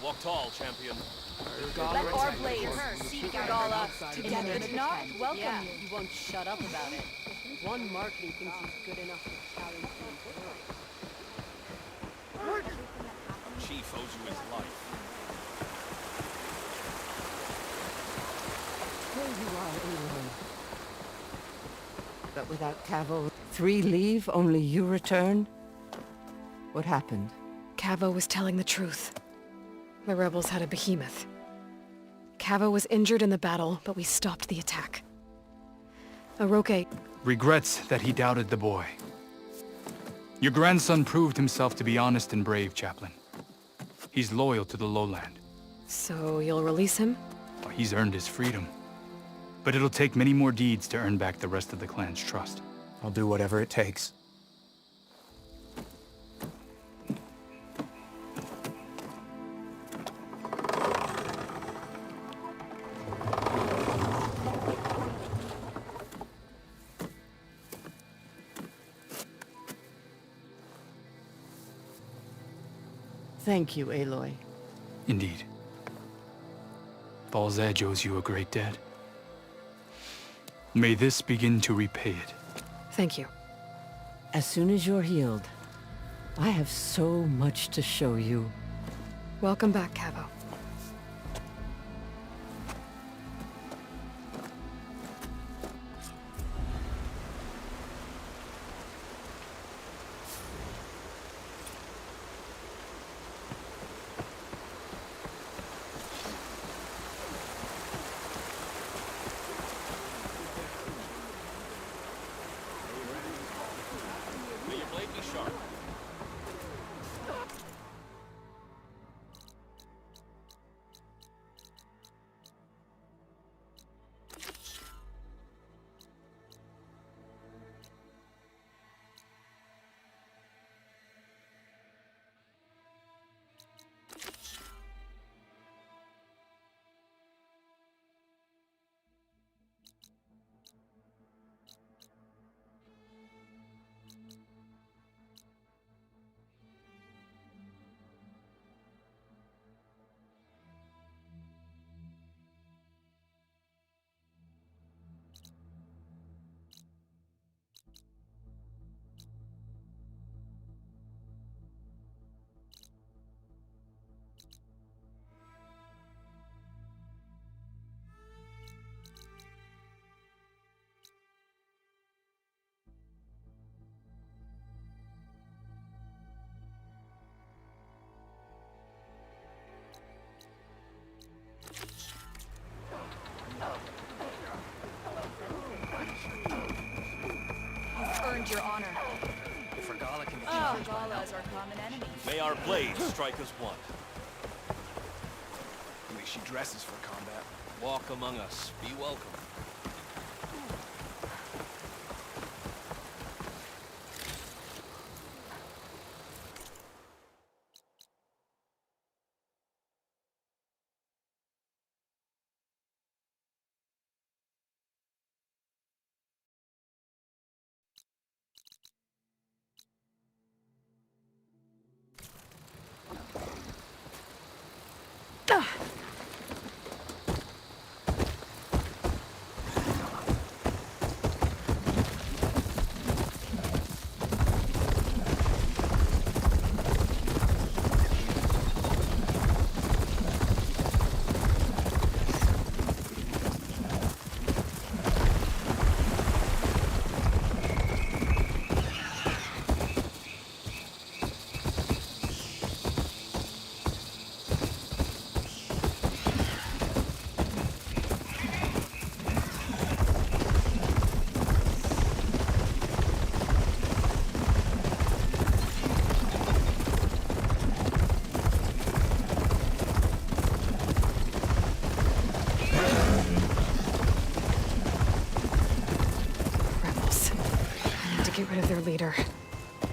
Walk tall, champion. Let our blades seek Regala together. If not, welcome you. He won't shut up about it. One marketing thinks he's good enough to challenge the Chief owes you his life. Here you are, Aloy. But without Cavo, 3 leave, only you return? What happened? Cavo was telling the truth. The rebels had a behemoth. Cavo was injured in the battle, but we stopped the attack. Aroke regrets that he doubted the boy. Your grandson proved himself to be honest and brave, Chaplain. He's loyal to the lowland. So you'll release him? Well, he's earned his freedom. But it'll take many more deeds to earn back the rest of the clan's trust. I'll do whatever it takes. Thank you, Aloy. Indeed. Falls Edge owes you a great debt. May this begin to repay it. Thank you. As soon as you're healed, I have so much to show you. Welcome back, Cavo. May your blade be sharp. You've earned your honor. If Regala can be Regala is our common enemy. May our blades strike as one. At least she dresses for combat. Walk among us. Be welcome. Rebels. I need to get rid of their leader.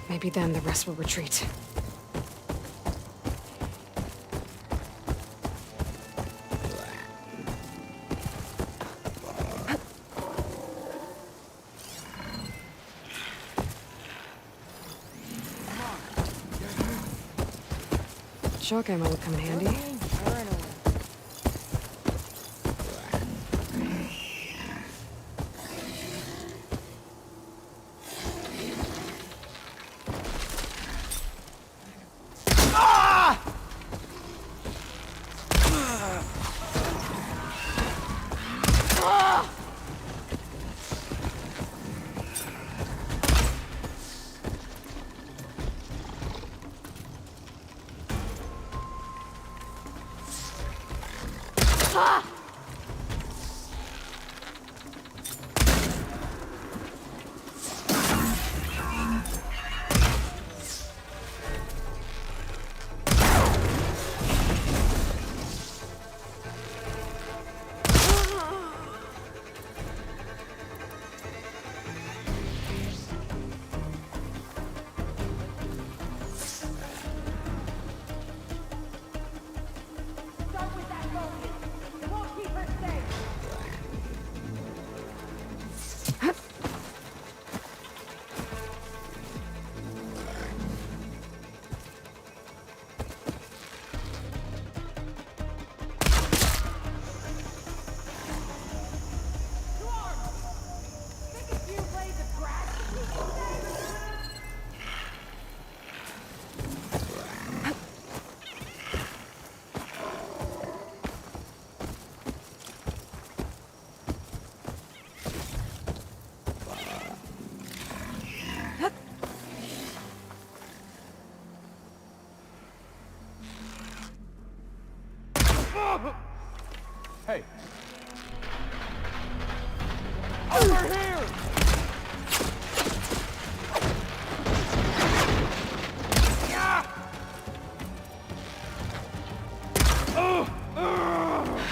Maybe then the rest will retreat. Shock ammo would come in handy.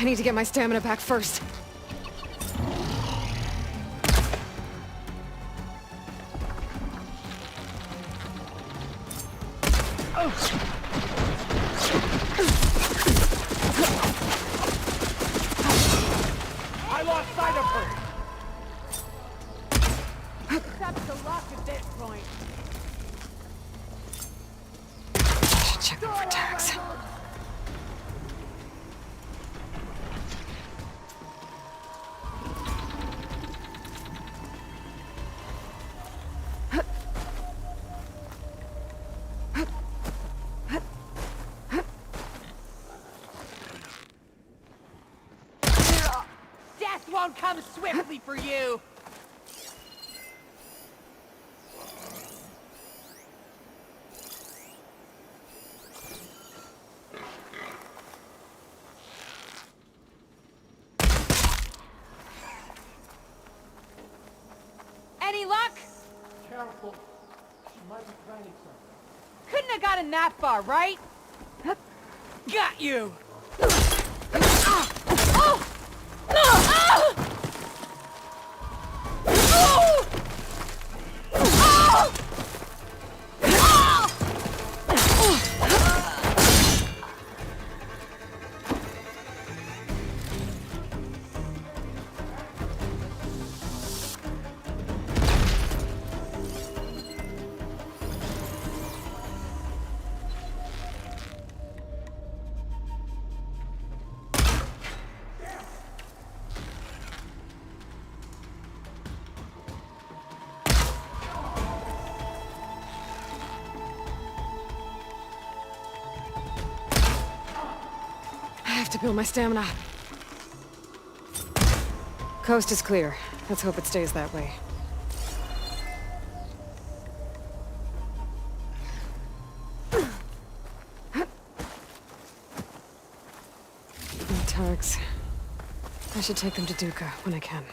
need to get my stamina back first. I lost sight of her! That's the lock at this point. I should check them for tags. Death won't come swiftly for you! Any luck? Careful. She might be planning something. Couldn't have gotten that far, right? Got you! I have to build my stamina. Coast is clear. Let's hope it stays that way. My tags. I should take them to Duca when I can.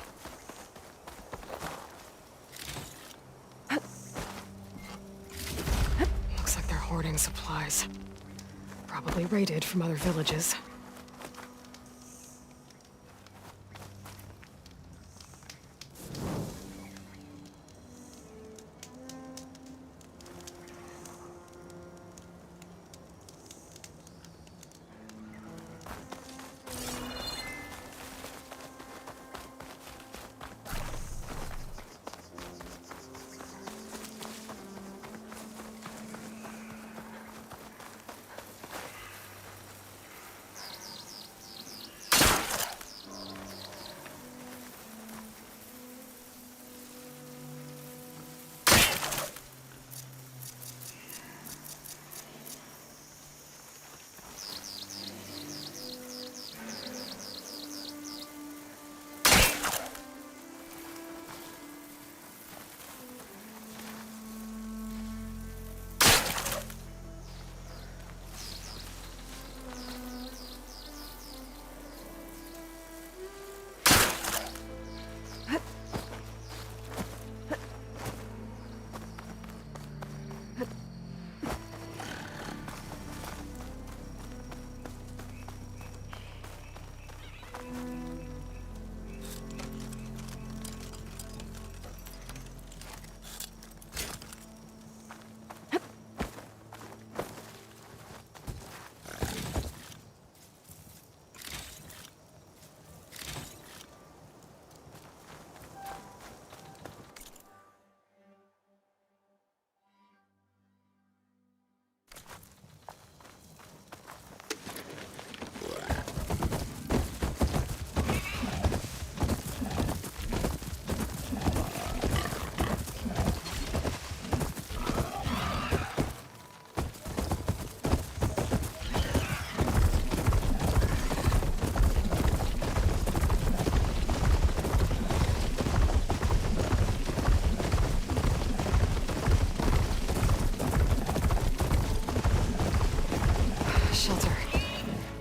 Looks like they're hoarding supplies. Probably raided from other villages.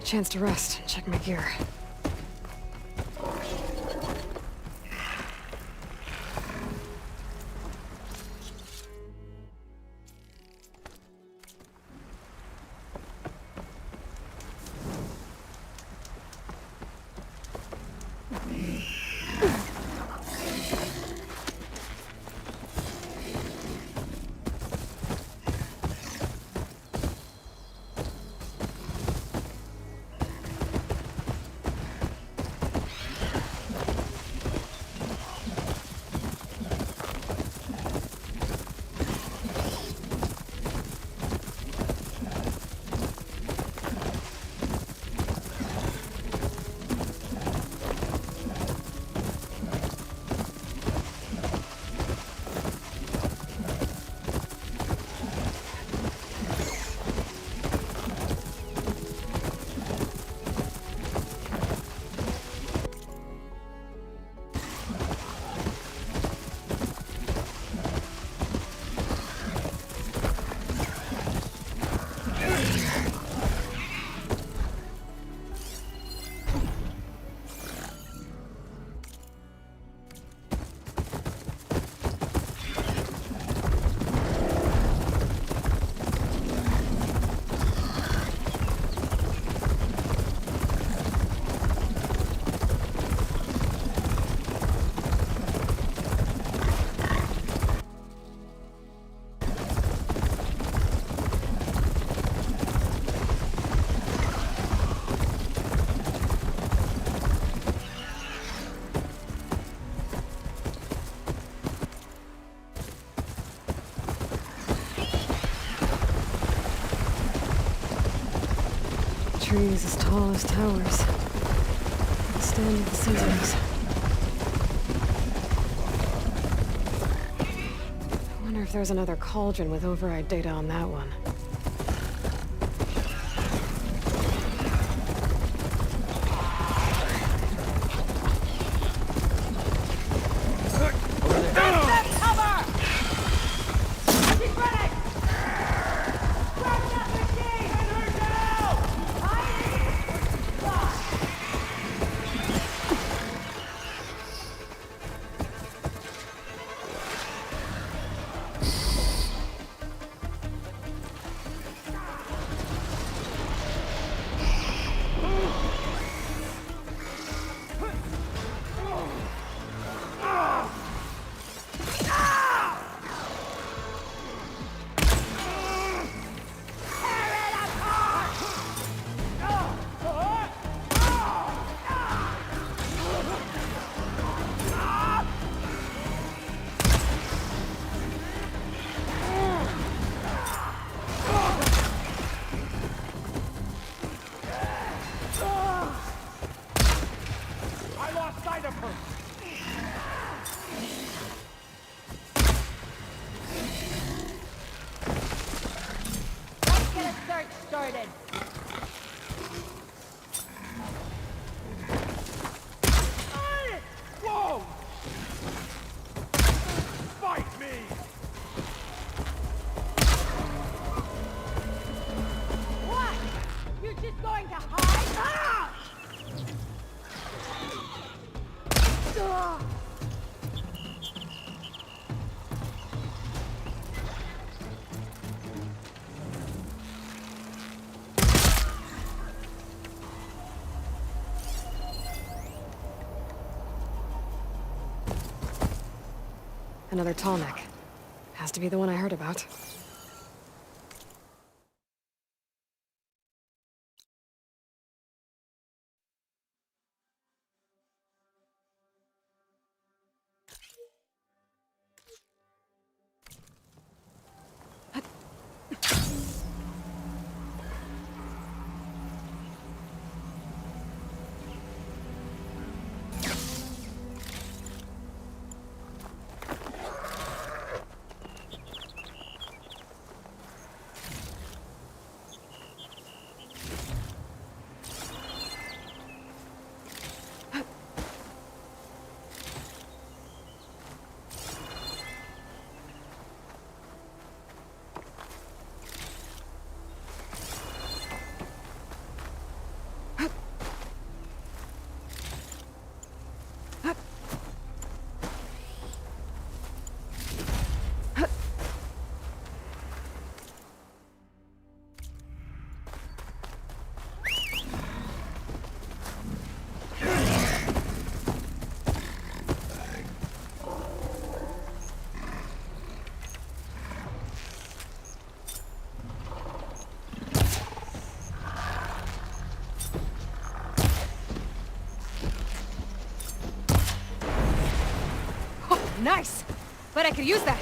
Chance to rest and check my gear. trees as tall as towers. The stand of the Sentinels. I wonder if there's another cauldron with override data on that one. Started. Whoa! Fight me! What? You're just going to hide? Ah! Ugh. Another Tallneck. Has to be the one I heard about. Nice! But I could use that.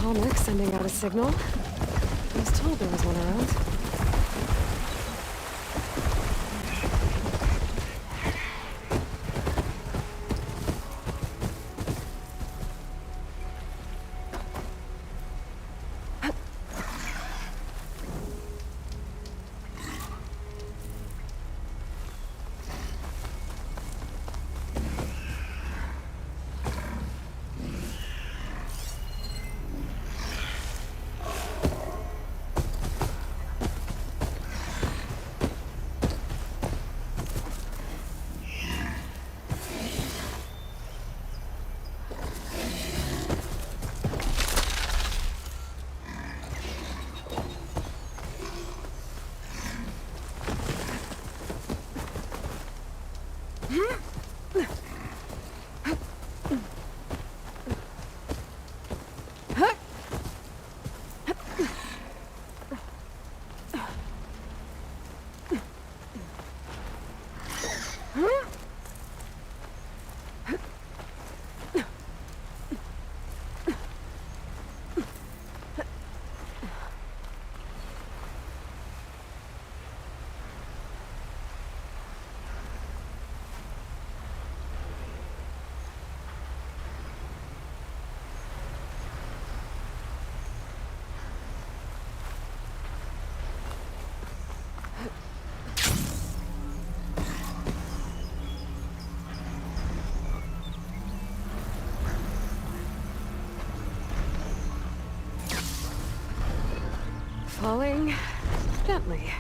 Tallneck sending out a signal. I was told there was one around. Falling gently.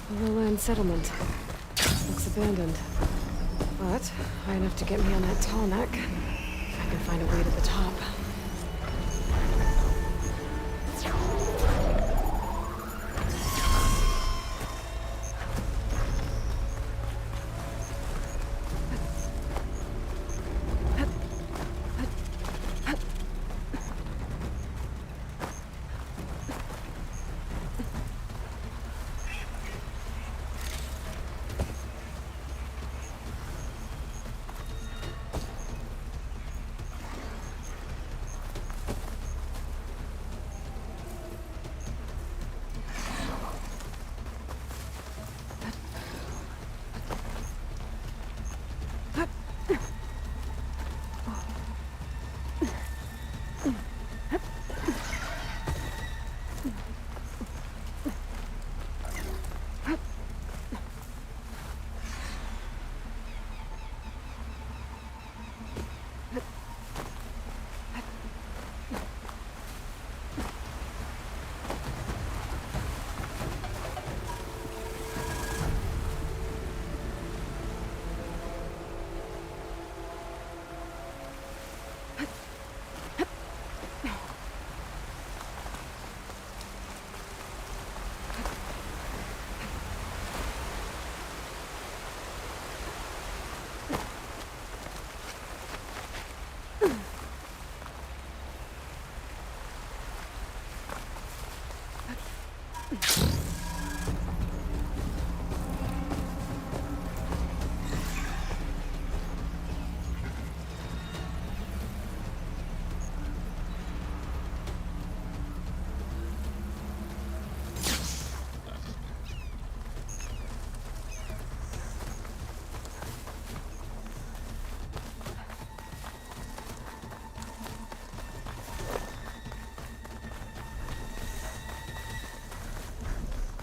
A lowland settlement. Looks abandoned. But high enough to get me on that tall neck. If I can find a way to the top.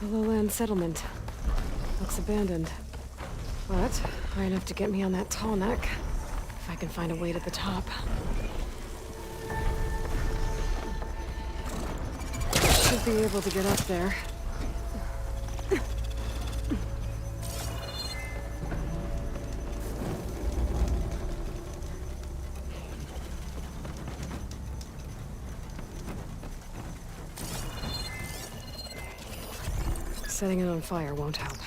A lowland settlement. Looks abandoned. But high enough to get me on that tall neck. If I can find a way to the top. Should be able to get up there. Setting it on fire won't help.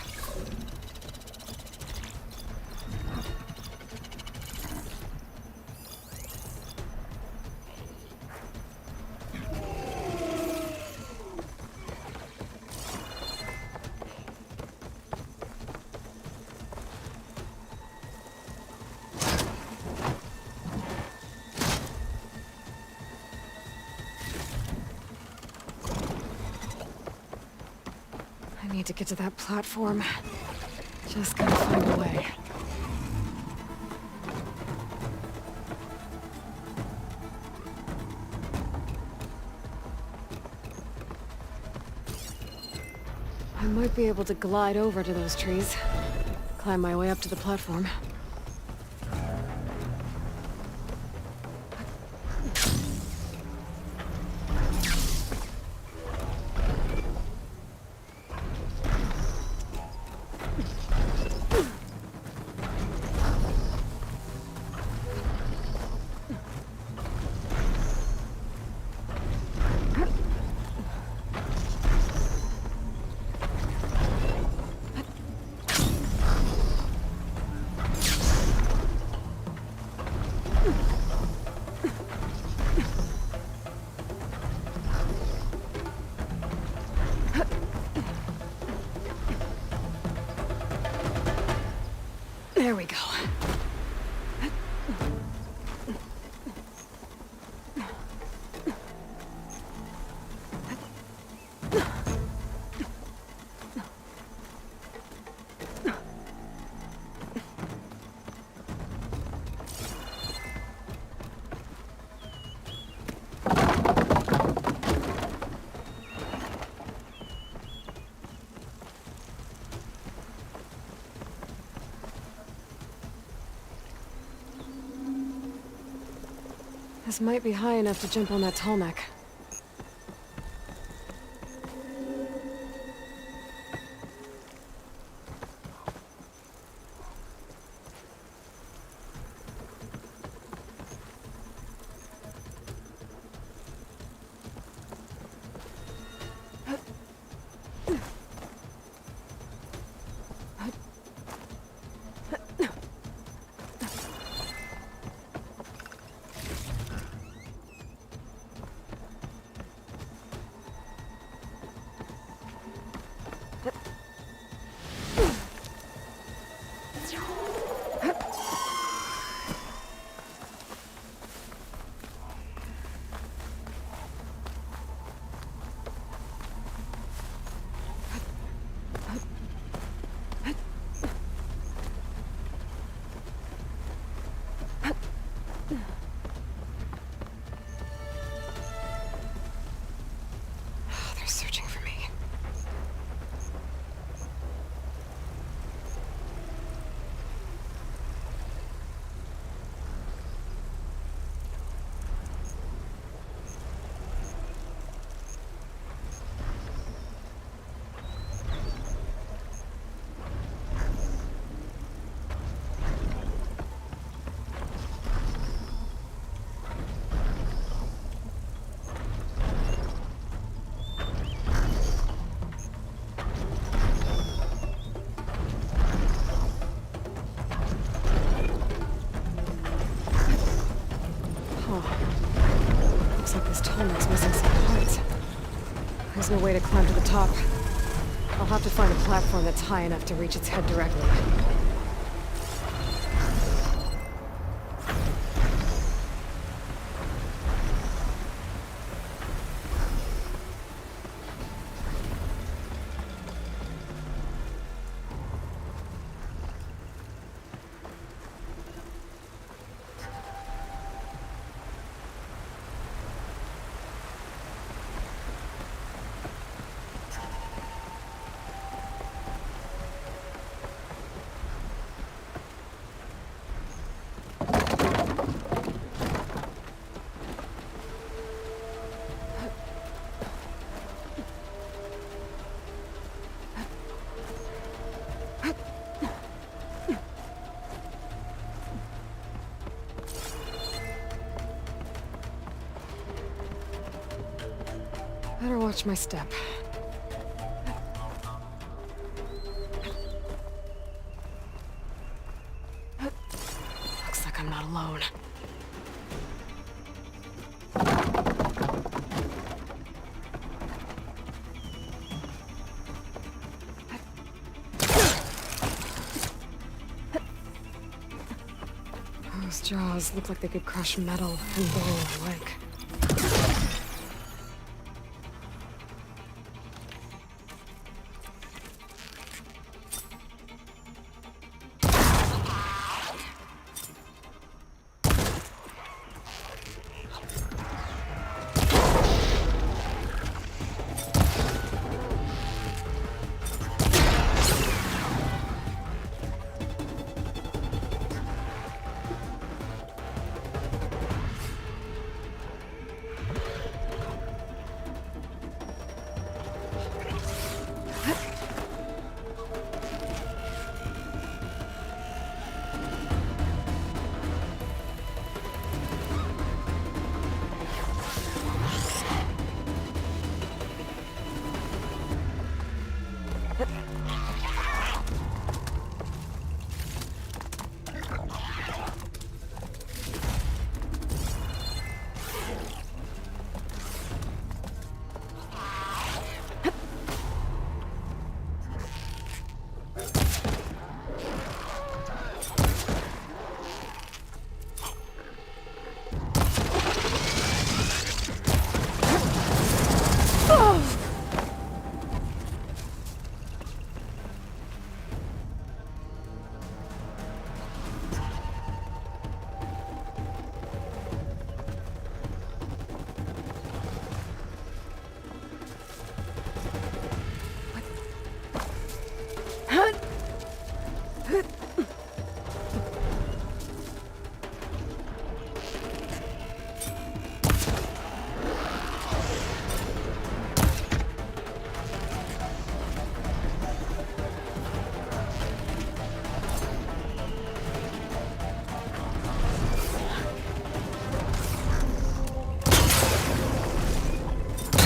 I need to get to that platform. Just gotta find a way. I might be able to glide over to those trees. Climb my way up to the platform. There we go. This might be high enough to jump on that Tallneck. They're searching for me. Looks like this Tallneck's missing some parts. There's no way to climb to the top. I'll have to find a platform that's high enough to reach its head directly. Better watch my step. Looks like I'm not alone. Those jaws look like they could crush metal and burrow awake.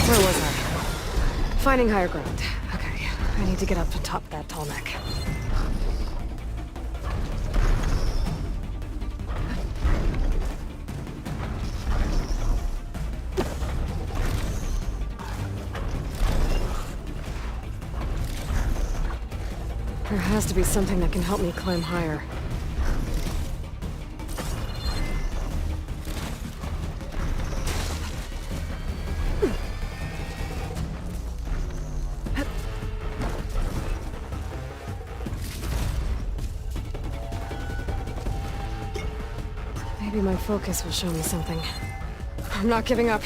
Where was I? Finding higher ground. Okay, I need to get up to top that Tallneck. There has to be something that can help me climb higher. Maybe my focus will show me something. I'm not giving up.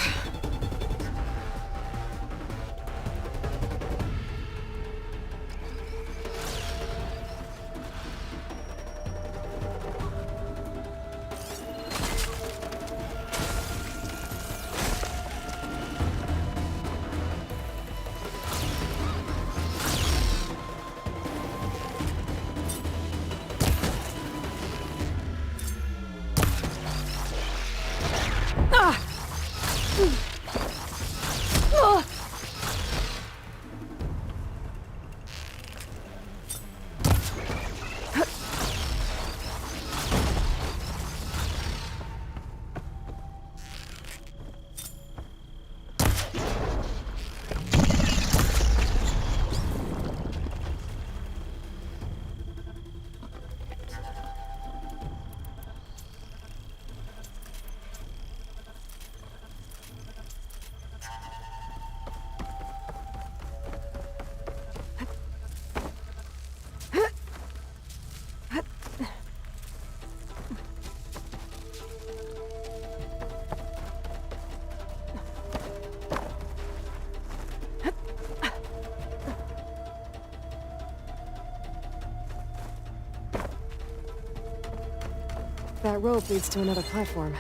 That rope leads to another platform.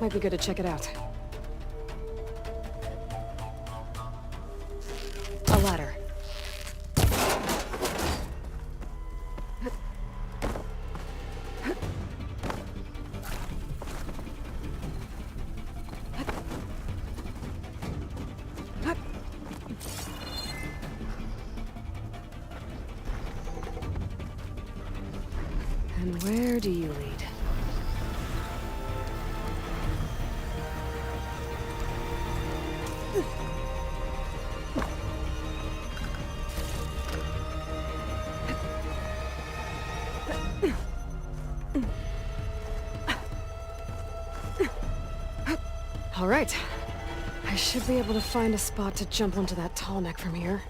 Might be good to check it out. A ladder. And where do you lead? All right. I should be able to find a spot to jump onto that Tallneck from here.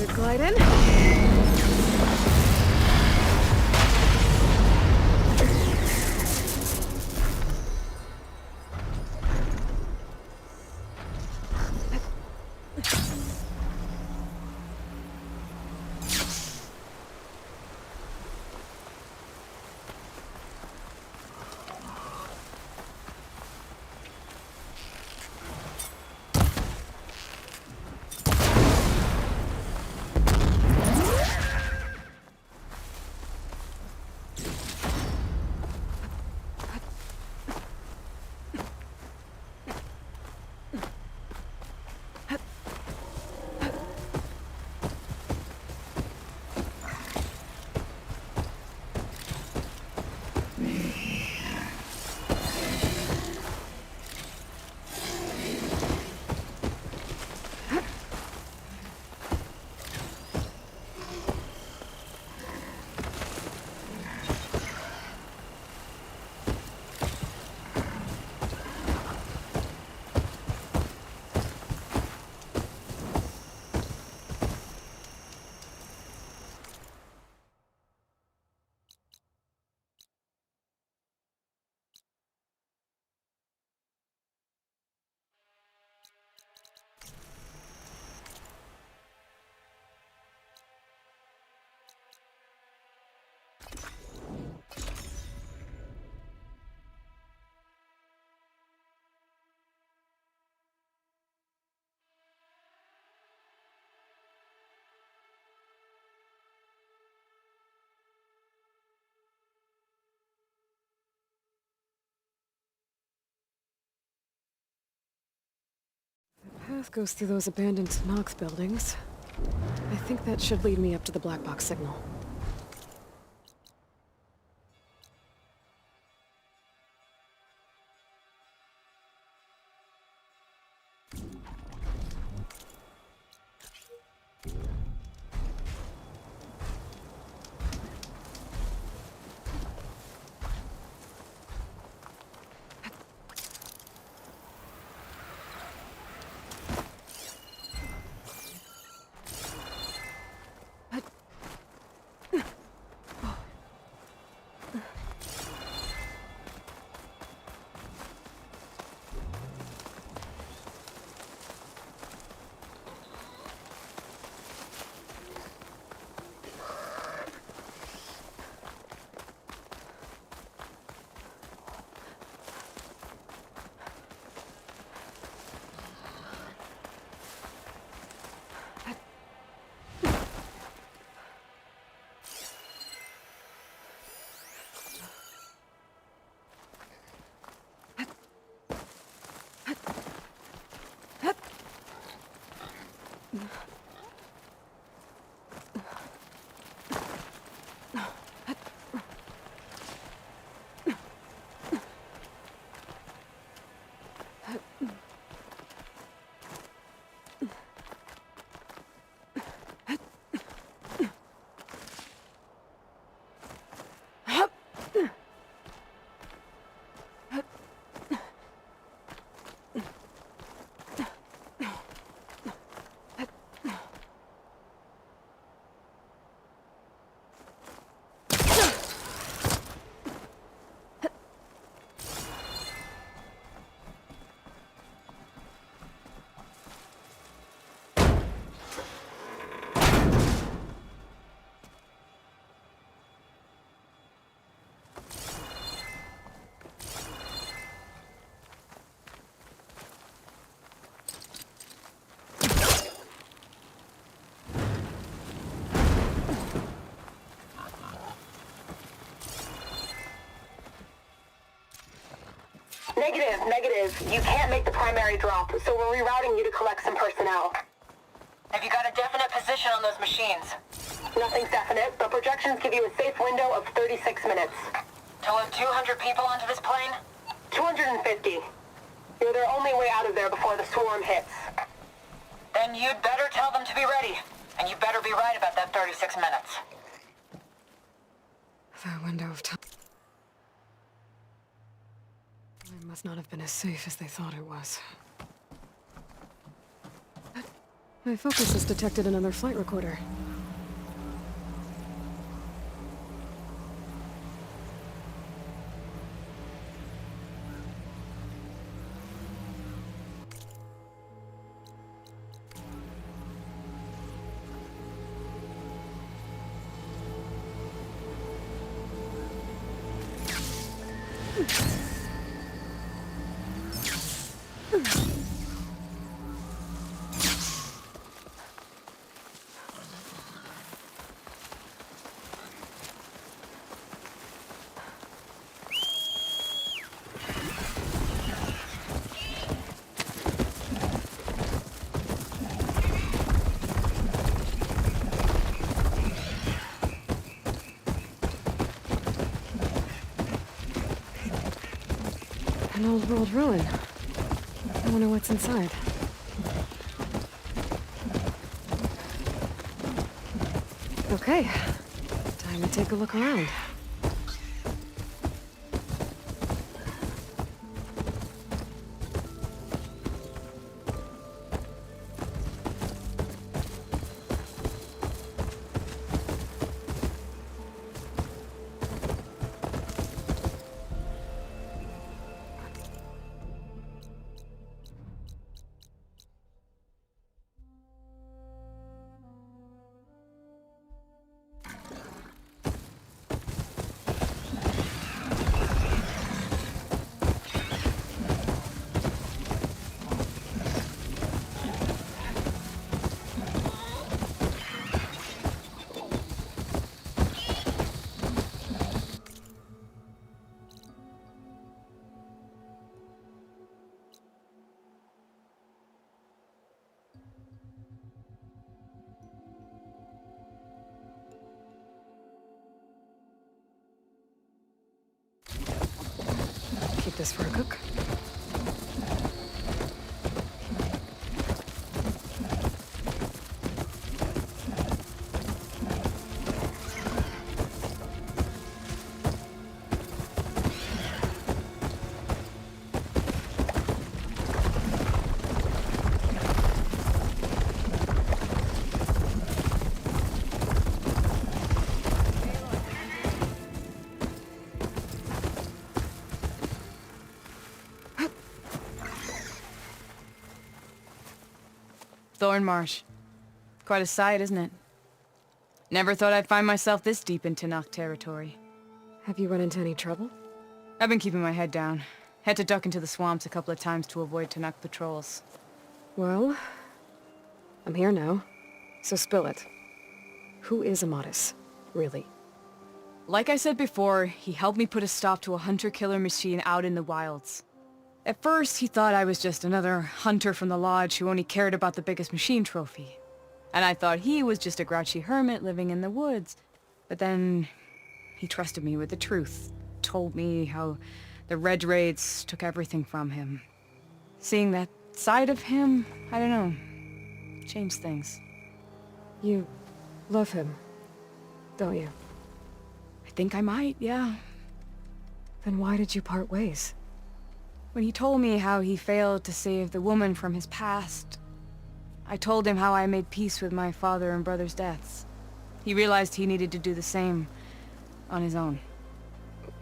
to glide in. The path goes through those abandoned Knox buildings. I think that should lead me up to the black box signal. Negative. You can't make the primary drop, so we're rerouting you to collect some personnel. Have you got a definite position on those machines? Nothing's definite, but projections give you a safe window of 36 minutes. To load 200 people onto this plane? 250. You're their only way out of there before the swarm hits. Then you'd better tell them to be ready. And you better be right about that 36 minutes. That window of time... It must not have been as safe as they thought it was. My focus has detected another flight recorder. An old world ruin. I wonder what's inside. Okay, time to take a look around. Keep this for a cook. Thornmarsh. Quite a sight, isn't it? Never thought I'd find myself this deep into Tallneck territory. Have you run into any trouble? I've been keeping my head down. Had to duck into the swamps a couple of times to avoid Tallneck patrols. Well, I'm here now, so spill it. Who is Amatis, really? Like I said before, he helped me put a stop to a hunter-killer machine out in the wilds. At first, he thought I was just another hunter from the lodge who only cared about the biggest machine trophy. And I thought he was just a grouchy hermit living in the woods. But then, he trusted me with the truth. Told me how the Red Raids took everything from him. Seeing that side of him, I don't know, changed things. You love him, don't you? I think I might, yeah. Then why did you part ways? When he told me how he failed to save the woman from his past, I told him how I made peace with my father and brother's deaths. He realized he needed to do the same on his own.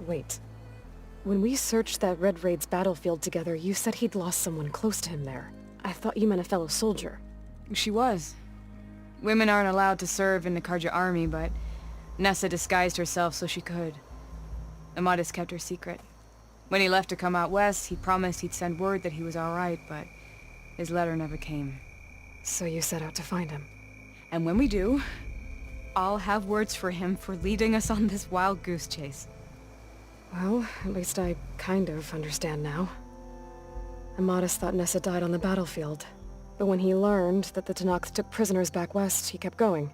Wait. When we searched that Red Raid's battlefield together, you said he'd lost someone close to him there. I thought you meant a fellow soldier. She was. Women aren't allowed to serve in the Karja army, but Nessa disguised herself so she could. Amatis kept her secret. When he left to come out west, he promised he'd send word that he was all right, but his letter never came. So you set out to find him. And when we do, I'll have words for him for leading us on this wild goose chase. Well, at least I kind of understand now. Amatis thought Nessa died on the battlefield, but when he learned that the Tallneck took prisoners back west, he kept going.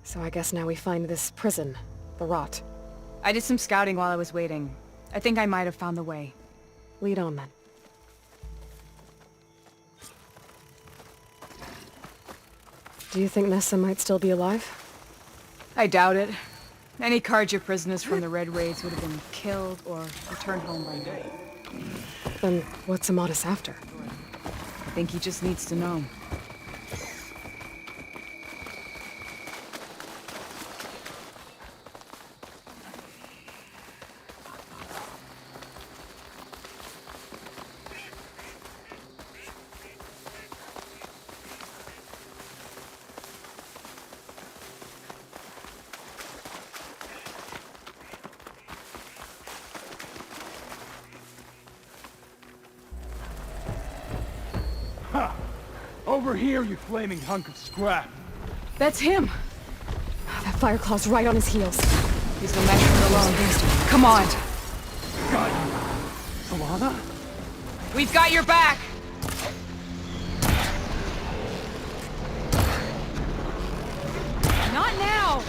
So I guess now we find this prison, the Rot. I did some scouting while I was waiting. I think I might have found the way. Lead on, then. Do you think Nessa might still be alive? I doubt it. Any Karja prisoners from the Red Raids would have been killed or returned home by night. Then what's Amatis after? I think he just needs to know. over here, you flaming hunk of scrap! That's him! That Fireclaw's right on his heels. He's the measure of the alone. Come on! God! Tallana? We've got your back! Not now!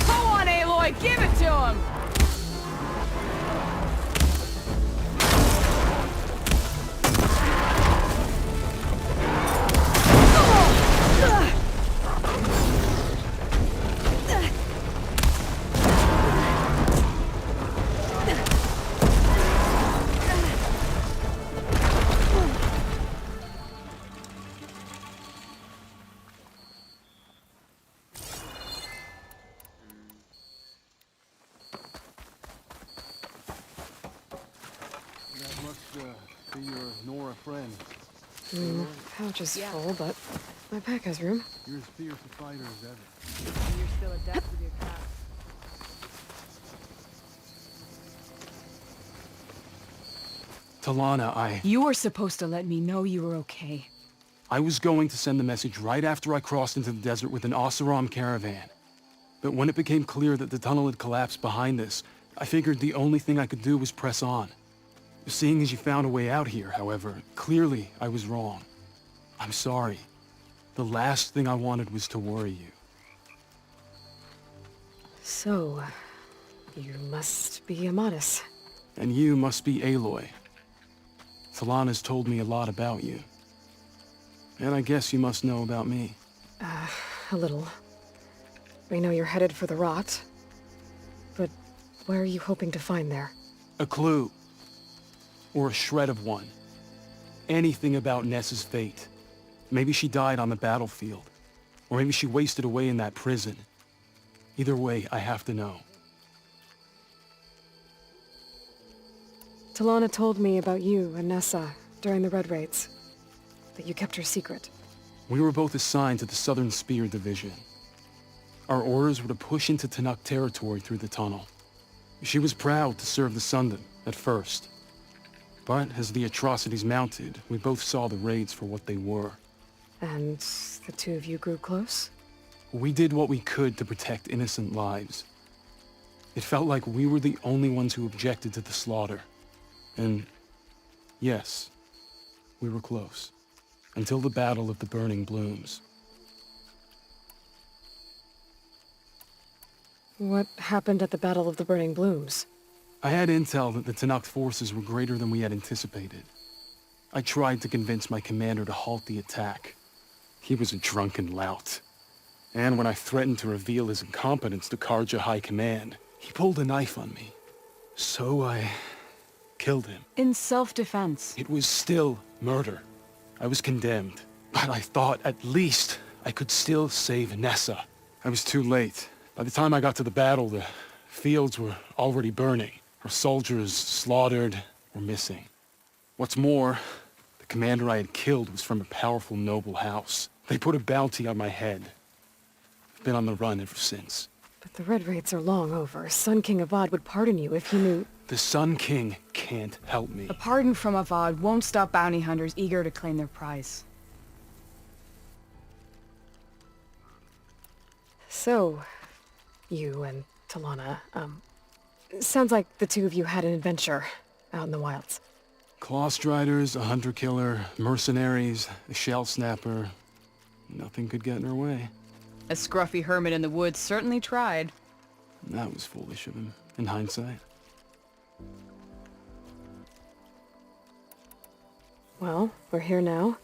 Come on, Aloy! Give it to him! That must, be your Nora friend. Pouch is full, but my pack has room. You're as fierce a fighter as ever. You're still adept with your craft. Tallana, You were supposed to let me know you were okay. I was going to send the message right after I crossed into the desert with an Oseram caravan. But when it became clear that the tunnel had collapsed behind us, I figured the only thing I could do was press on. Seeing as you found a way out here, however, clearly I was wrong. I'm sorry. The last thing I wanted was to worry you. So, you must be Amadis. And you must be Aloy. Tallana's told me a lot about you. And I guess you must know about me. A little. We know you're headed for the rot. But where are you hoping to find there? A clue. Or a shred of one. Anything about Nessa's fate. Maybe she died on the battlefield. Or maybe she wasted away in that prison. Either way, I have to know. Tallana told me about you and Nessa during the Red Raids. That you kept her secret. We were both assigned to the Southern Spear Division. Our orders were to push into Tallneck territory through the tunnel. She was proud to serve the Sundom at first. But as the atrocities mounted, we both saw the raids for what they were. And the two of you grew close? We did what we could to protect innocent lives. It felt like we were the only ones who objected to the slaughter. And yes, we were close. Until the Battle of the Burning Blooms. What happened at the Battle of the Burning Blooms? I had intel that the Tallneck forces were greater than we had anticipated. I tried to convince my commander to halt the attack. He was a drunken lout. And when I threatened to reveal his incompetence to Karja High Command, he pulled a knife on me. So I killed him. In self-defense. It was still murder. I was condemned. But I thought at least I could still save Nessa. I was too late. By the time I got to the battle, the fields were already burning. Our soldiers slaughtered or missing. What's more, the commander I had killed was from a powerful noble house. They put a bounty on my head. I've been on the run ever since. But the Red Raids are long over. Sun King Avad would pardon you if he knew... The Sun King can't help me. A pardon from Avad won't stop bounty hunters eager to claim their prize. So, you and Tallana, sounds like the two of you had an adventure out in the wilds. Claw Striders, a hunter-killer, mercenaries, a shell snapper. Nothing could get in her way. A scruffy hermit in the woods certainly tried. That was foolish of him, in hindsight. Well, we're here now,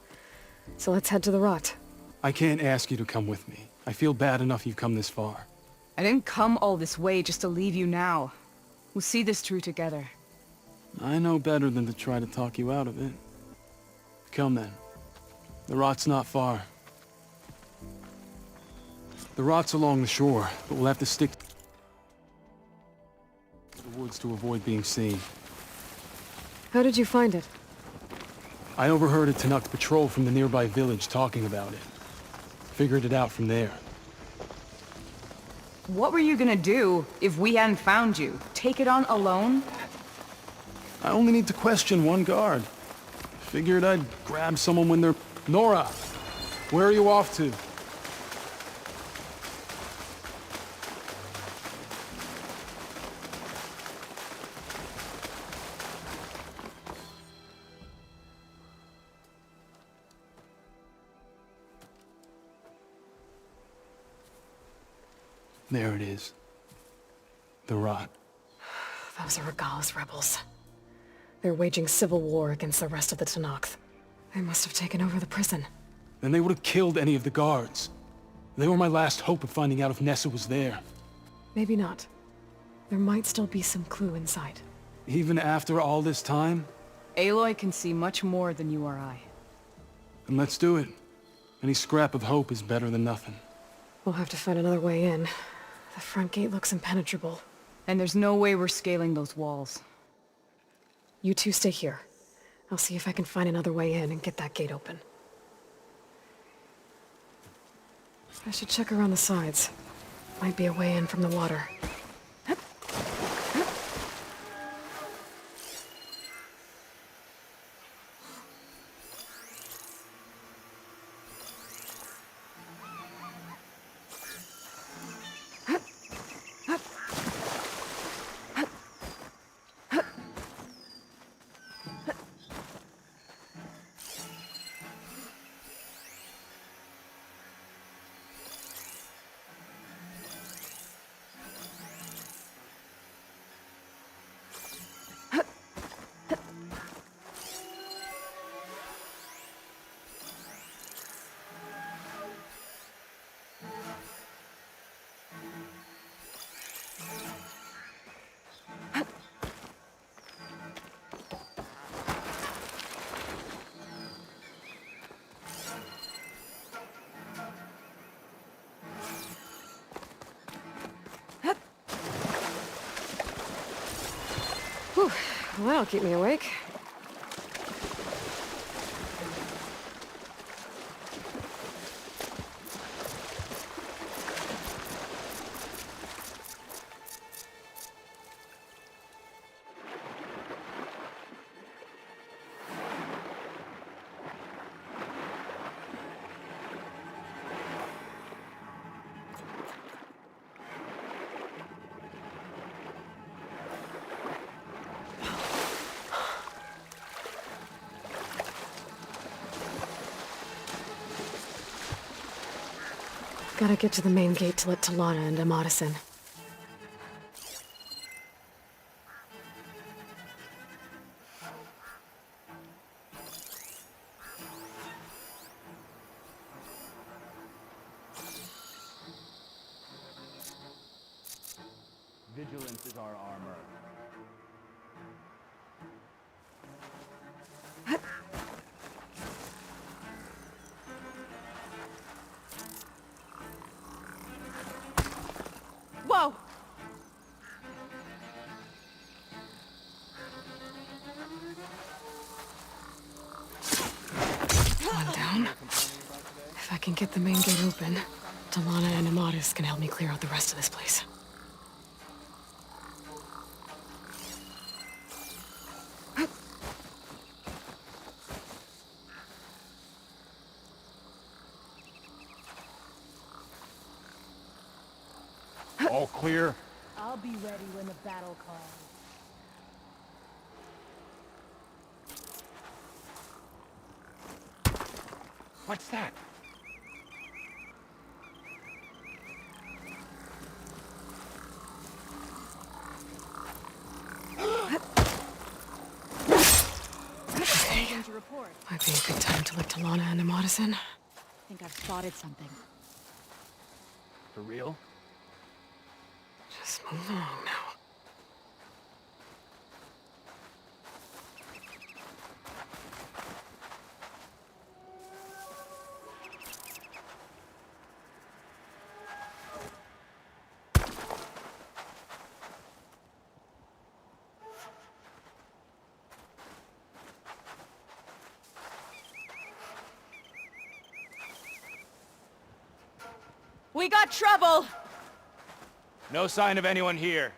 so let's head to the rot. I can't ask you to come with me. I feel bad enough you've come this far. I didn't come all this way just to leave you now. We'll see this through together. I know better than to try to talk you out of it. Come then. The rot's not far. The rot's along the shore, but we'll have to stick to the woods to avoid being seen. How did you find it? I overheard a Tallneck patrol from the nearby village talking about it. Figured it out from there. What were you gonna do if we hadn't found you? Take it on alone? I only need to question one guard. Figured I'd grab someone when they're... Nora! Where are you off to? There it is. The rot. Those are Regala's rebels. They're waging civil war against the rest of the Tallneck. They must have taken over the prison. Then they would have killed any of the guards. They were my last hope of finding out if Nessa was there. Maybe not. There might still be some clue inside. Even after all this time? Aloy can see much more than you or I. Then let's do it. Any scrap of hope is better than nothing. We'll have to find another way in. The front gate looks impenetrable. And there's no way we're scaling those walls. You two stay here. I'll see if I can find another way in and get that gate open. I should check around the sides. Might be a way in from the water. Whew. Well, that'll keep me awake. Gotta get to the main gate to let Talana and Amatis in. Vigilance is our armor. Whoa! One down. If I can get the main gate open, Talana and Amatis can help me clear out the rest of this place. All clear? I'll be ready when the battle calls. What's that? Okay. Might be a good time to let Talana and Amatis in. I think I've spotted something. For real? Just move along now. We got trouble! No sign of anyone here.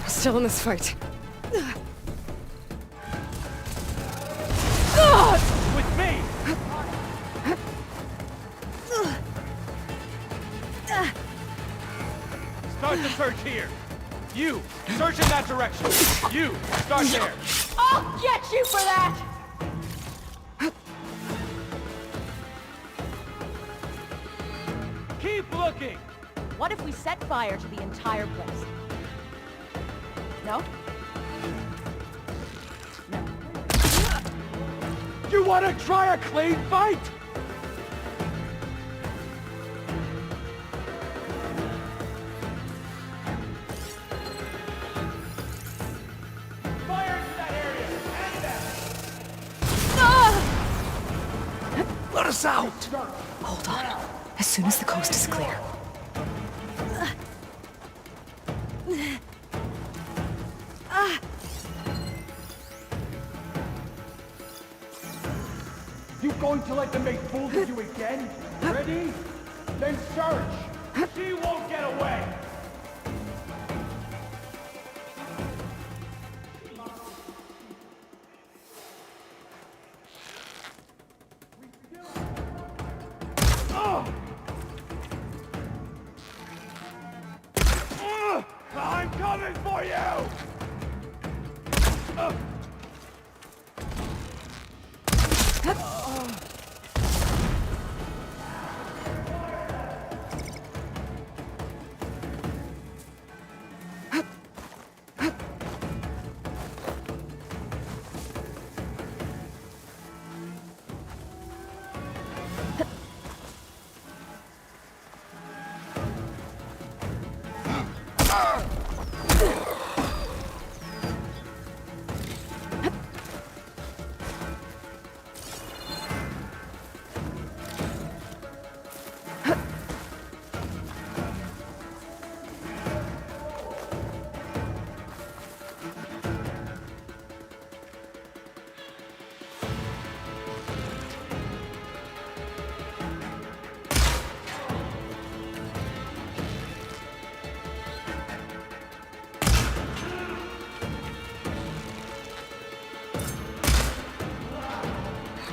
Still in this fight. With me! Start the search here. You, search in that direction. You, start there. I'll get you for that! Keep looking! What if we set fire to the entire place? No? You want to try a clean fight? Fire into that area! And that! Let us out! Hold on. As soon as the coast is clear. You going to let them make fools of you again? Ready? Then search! She won't get away! I'm coming for you!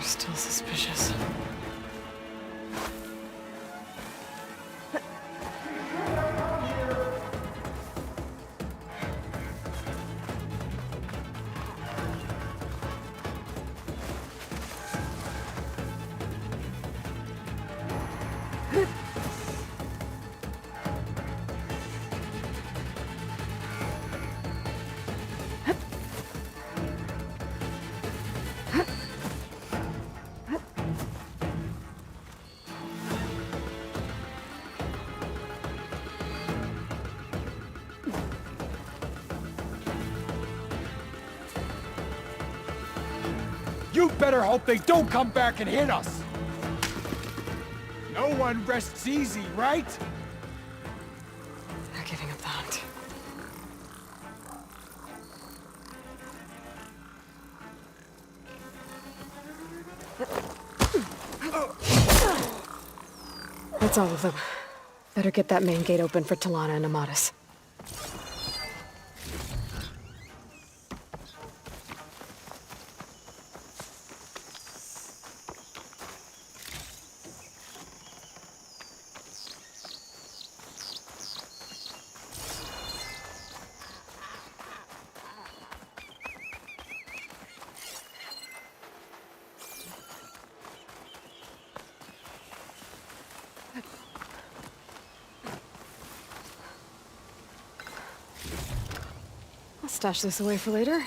Still suspicious. You better hope they don't come back and hit us! No one rests easy, right? Not giving up that. That's all of them. Better get that main gate open for Talana and Amatis. I'll stash this away for later.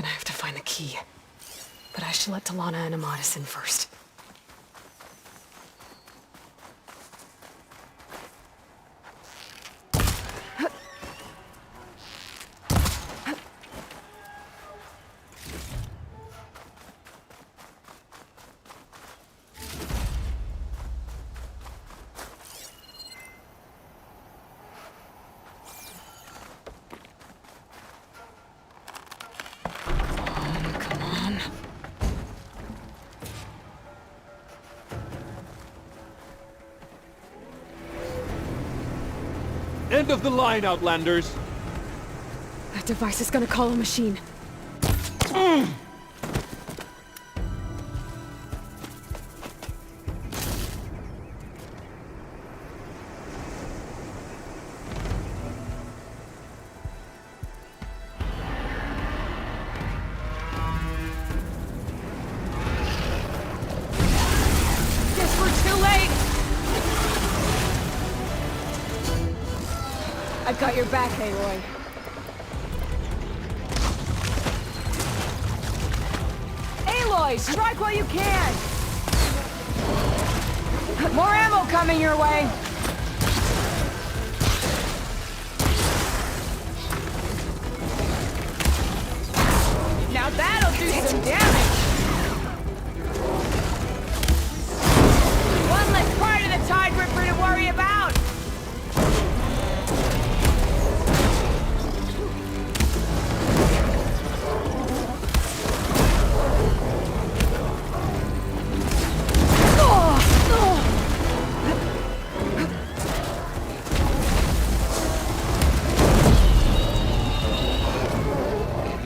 gonna have to find the key. But I should let Talana and Amadis in first. End of the line, Outlanders! That device is gonna call a machine. Guess we're too late! I've got your back, Aloy. Aloy, strike while you can! More ammo coming your way! Now that'll do some damage! One less part of the Tide Ripper to worry about!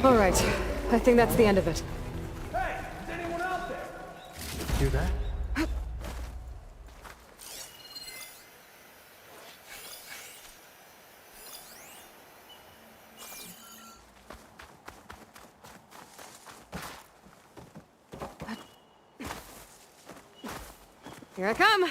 All right, I think that's the end of it. Hey, is anyone out there? Hear that? Here I come.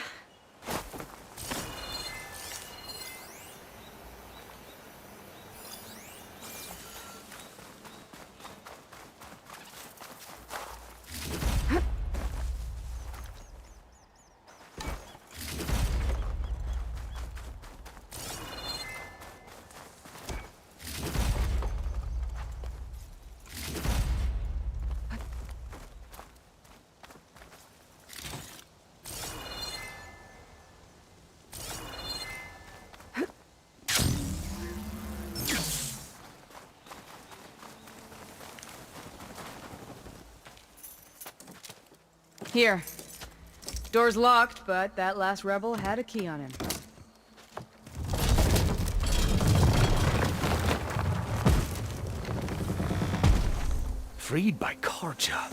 Here. Door's locked, but that last rebel had a key on him. Freed by Karja?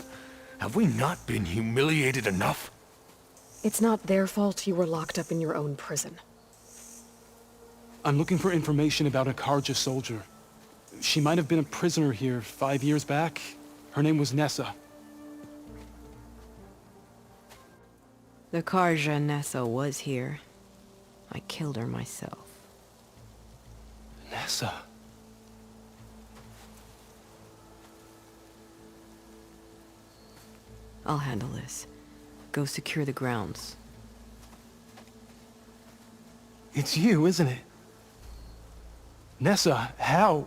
Have we not been humiliated enough? It's not their fault you were locked up in your own prison. I'm looking for information about a Karja soldier. She might have been a prisoner here 5 years back. Her name was Nessa. The Karja Nessa was here. I killed her myself. Nessa? I'll handle this. Go secure the grounds. It's you, isn't it? Nessa, how?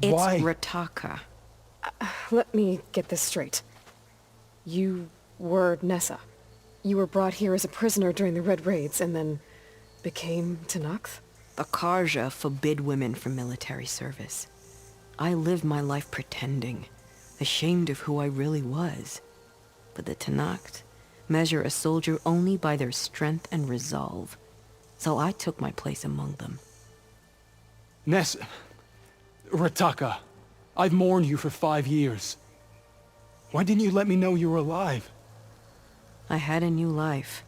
It's Why? Rataka. Let me get this straight. You were Nessa. You were brought here as a prisoner during the Red Raids and then became Tallneck? The Karja forbid women from military service. I lived my life pretending, ashamed of who I really was. But the Tallneck measure a soldier only by their strength and resolve. So I took my place among them. Nessa... Rataka, I've mourned you for 5 years. Why didn't you let me know you were alive? I had a new life.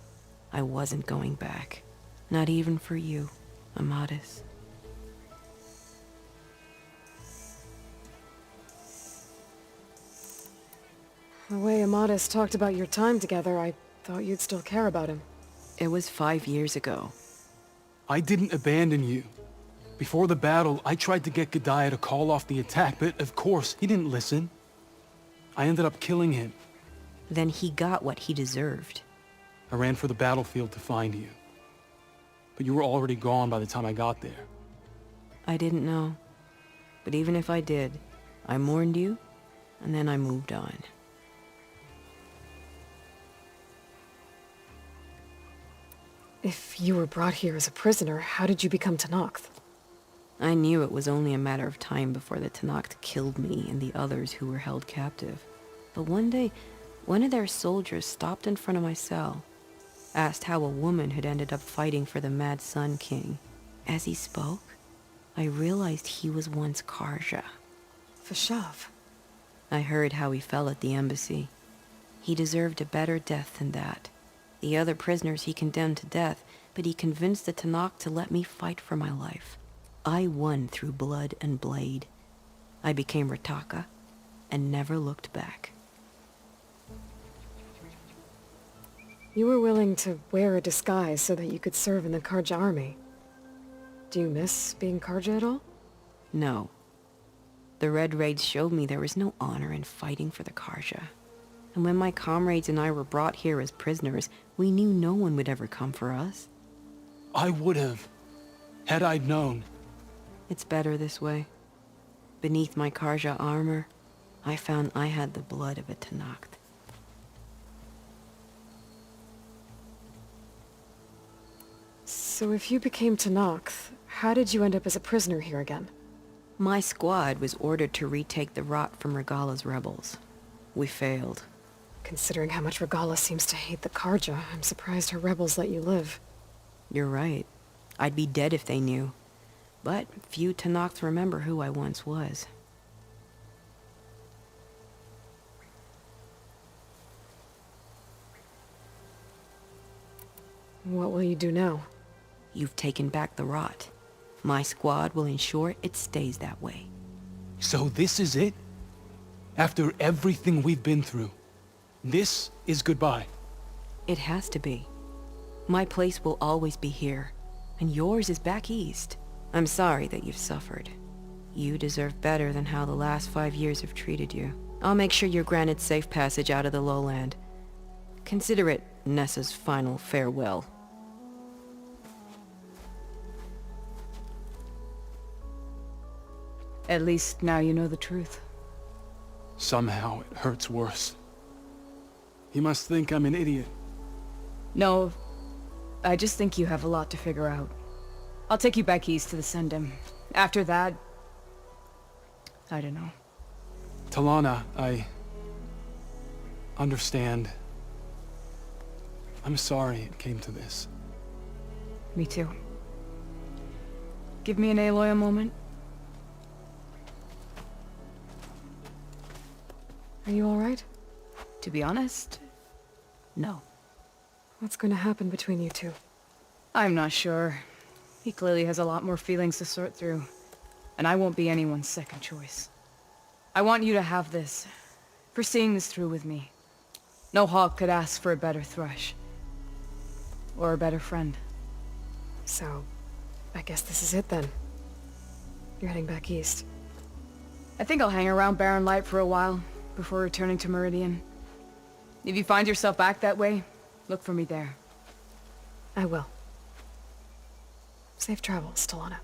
I wasn't going back. Not even for you, Amadis. The way Amadis talked about your time together, I thought you'd still care about him. It was 5 years ago. I didn't abandon you. Before the battle, I tried to get G'daiah to call off the attack, but of course, he didn't listen. I ended up killing him. Then he got what he deserved. I ran for the battlefield to find you. But you were already gone by the time I got there. I didn't know. But even if I did, I mourned you, and then I moved on. If you were brought here as a prisoner, how did you become Tallneck? I knew it was only a matter of time before the Tallneck killed me and the others who were held captive. But one day, one of their soldiers stopped in front of my cell, asked how a woman had ended up fighting for the Mad Sun King. As he spoke, I realized he was once Karja. Vashav. I heard how he fell at the embassy. He deserved a better death than that. The other prisoners he condemned to death, but he convinced the Tallneck to let me fight for my life. I won through blood and blade. I became Rataka and never looked back. You were willing to wear a disguise so that you could serve in the Karja army. Do you miss being Karja at all? No. The Red Raids showed me there was no honor in fighting for the Karja. And when my comrades and I were brought here as prisoners, we knew no one would ever come for us. I would have, had I known. It's better this way. Beneath my Karja armor, I found I had the blood of a Tallneck. So if you became Tallneck, how did you end up as a prisoner here again? My squad was ordered to retake the Rot from Regala's rebels. We failed. Considering how much Regala seems to hate the Karja, I'm surprised her rebels let you live. You're right. I'd be dead if they knew. But few Tallneck remember who I once was. What will you do now? You've taken back the Rot. My squad will ensure it stays that way. So this is it? After everything we've been through, this is goodbye? It has to be. My place will always be here, and yours is back east. I'm sorry that you've suffered. You deserve better than how the last 5 years have treated you. I'll make sure you're granted safe passage out of the lowland. Consider it Nessa's final farewell. At least now you know the truth. Somehow it hurts worse. You must think I'm an idiot. No, I just think you have a lot to figure out. I'll take you back east to the Sendem. After that, I don't know. Talana, I understand. I'm sorry it came to this. Me too. Give me and Aloy a moment. Are you alright? To be honest, no. What's going to happen between you two? I'm not sure. He clearly has a lot more feelings to sort through, and I won't be anyone's second choice. I want you to have this, for seeing this through with me. No hawk could ask for a better thrush. Or a better friend. So, I guess this is it then. You're heading back east. I think I'll hang around Barren Light for a while, before returning to Meridian. If you find yourself back that way, look for me there. I will. Safe travels, Talana.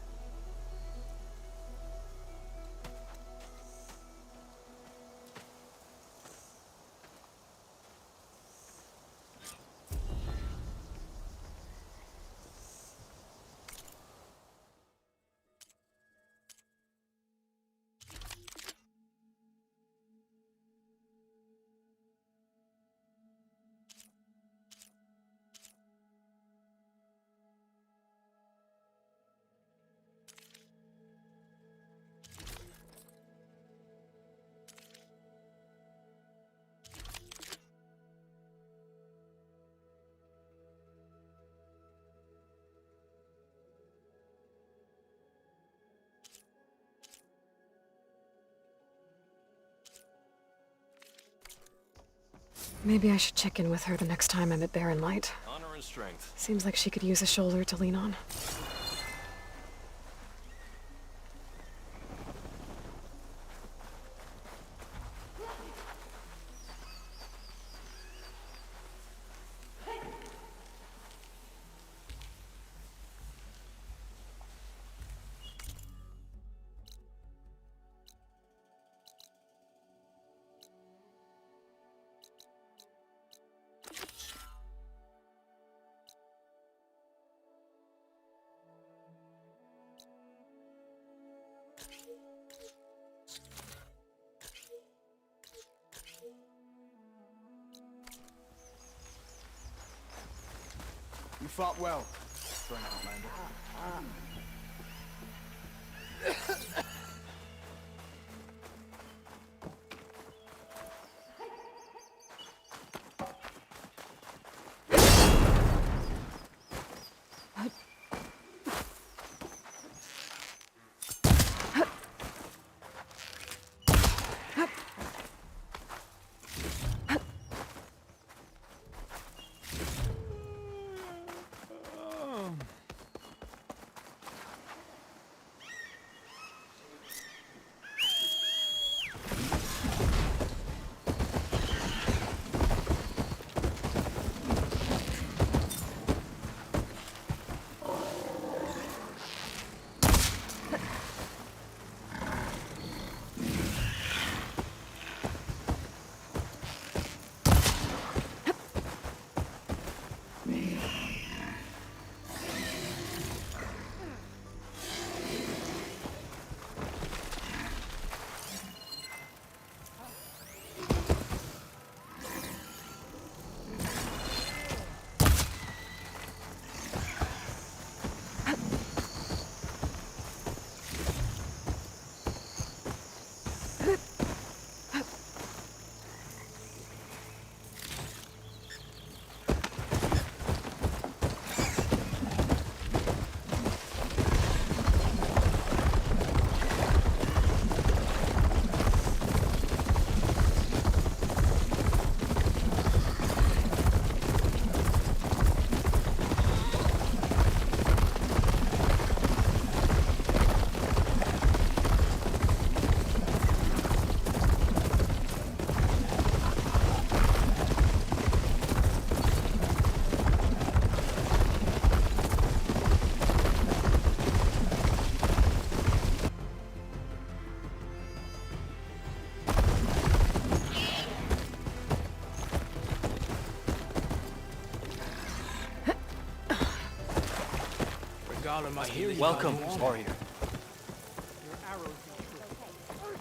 Maybe I should check in with her the next time I'm at Barren Light. Honor and strength. Seems like she could use a shoulder to lean on. You fought well for an Outlander. Welcome, warrior.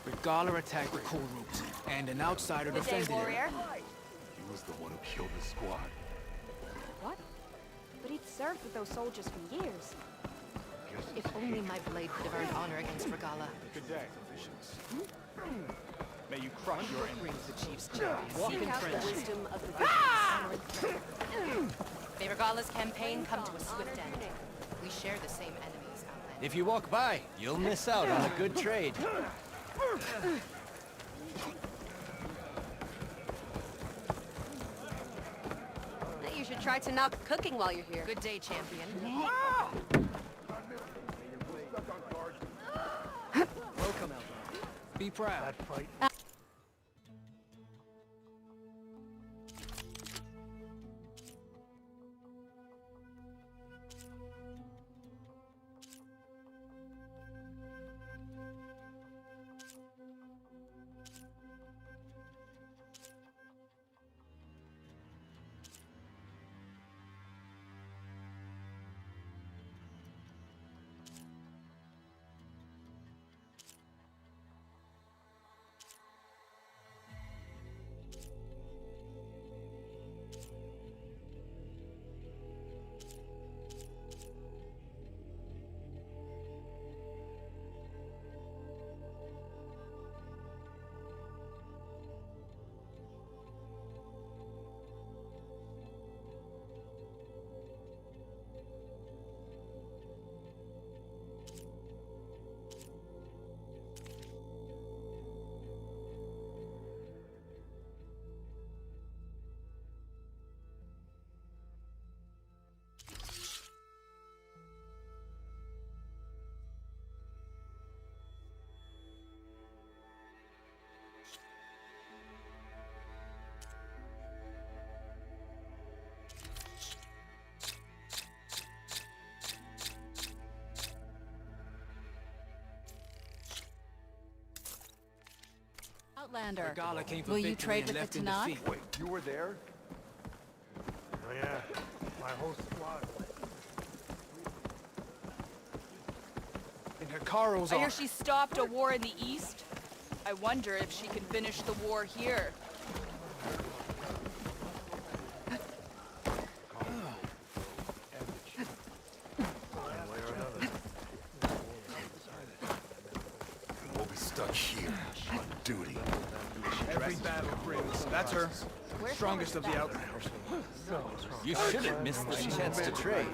Regala attacked the coal route, and an outsider defended it. He was the one who killed the squad. What? But he'd served with those soldiers for years. If only my blade could have earned honor against Regala. Good day. May you crush your enemies. The chief's champion. Walk in out the friendship. wisdom of the May Regala's campaign come to a swift end. We share the same enemies, Outlander. If you walk by, you'll miss out on a good trade. You should try to knock cooking while you're here. Good day, champion. Welcome, Outlander. Be proud. Outlander, Regala came for will you victory trade and with left the in Tallneck? defeat. Wait, you were there? Oh yeah, my whole squad. And Hikaru's I hear on. she stopped a war in the east. I wonder if she can finish the war here. here on duty. Every battle brings. That's her. Strongest of the outlanders. You shouldn't miss the chance to trade.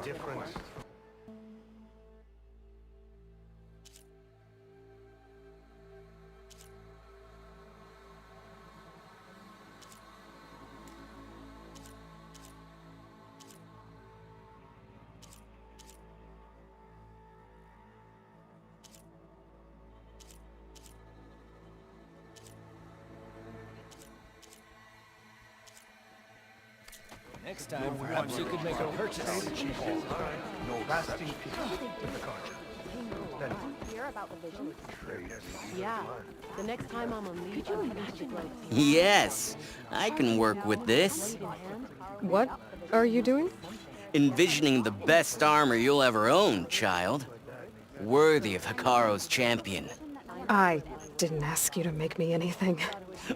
Next time, perhaps you could make a purchase. No lasting peace with the Carja. Then Hear about the vision? Yeah. The next time I'm on leave, I'm heading to the Grove. Yes, I can work with this. What are you doing? Envisioning the best armor you'll ever own, child. Worthy of Hikaro's champion. I didn't ask you to make me anything.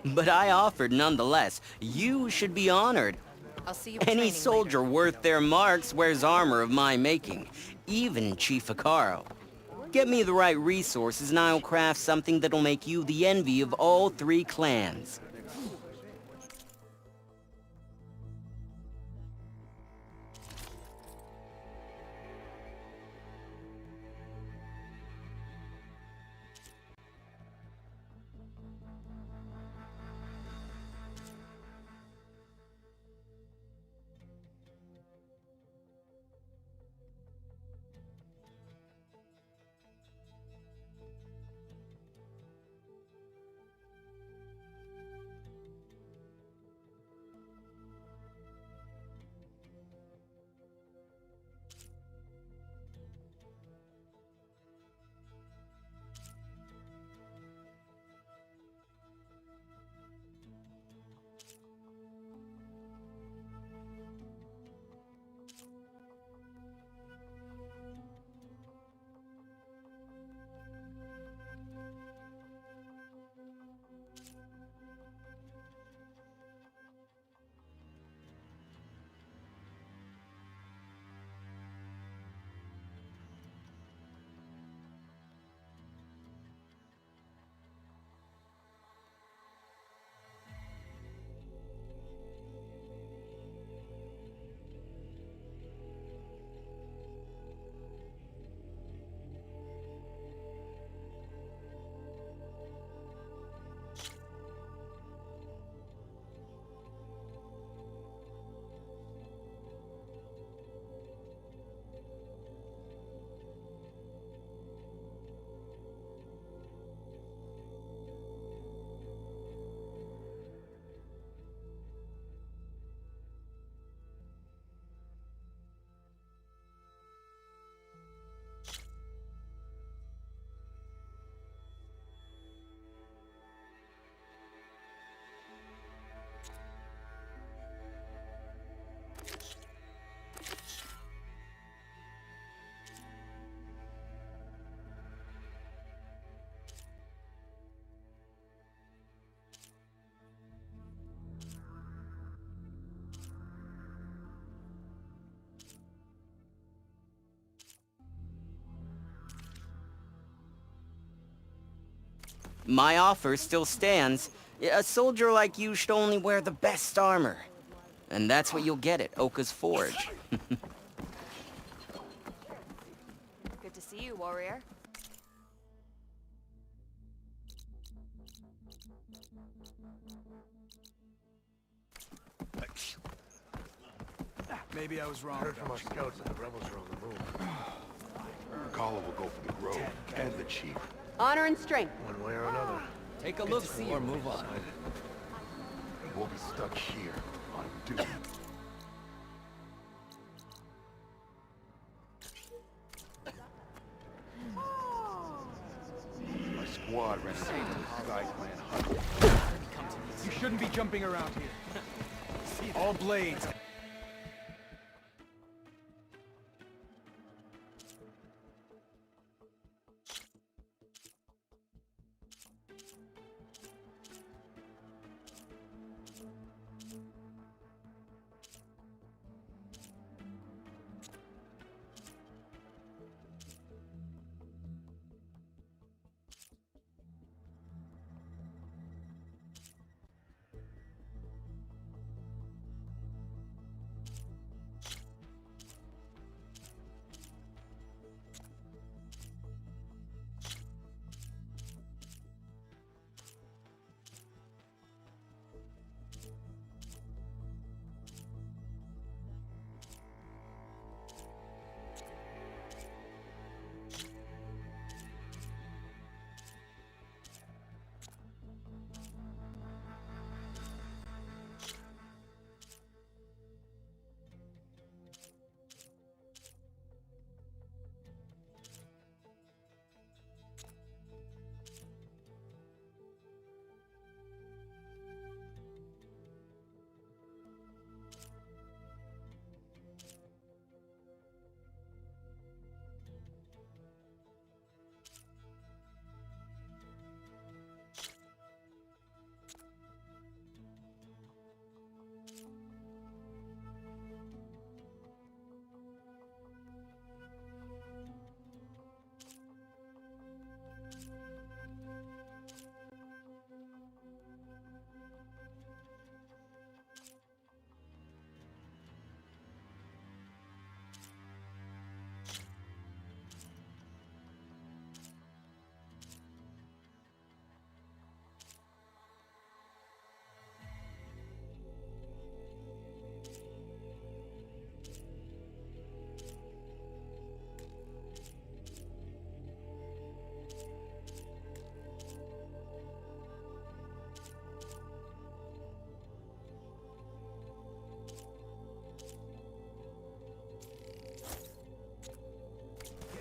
But I offered nonetheless. You should be honored. I'll see you Any soldier worth their marks wears armor of my making, even Chief Hikaro. Get me the right resources and I'll craft something that'll make you the envy of all 3 clans. My offer still stands. A soldier like you should only wear the best armor. And that's what you'll get at Oka's Forge. Good to see you, warrior. Maybe I was wrong. heard from our scouts that the rebels are on the move. Kala will go for the Grove and the Chief. Honor and strength. One way or another. Take a look or move on. We'll be stuck here on duty. My squad ran into the Sky Clan hut. You shouldn't be jumping around here. All blades.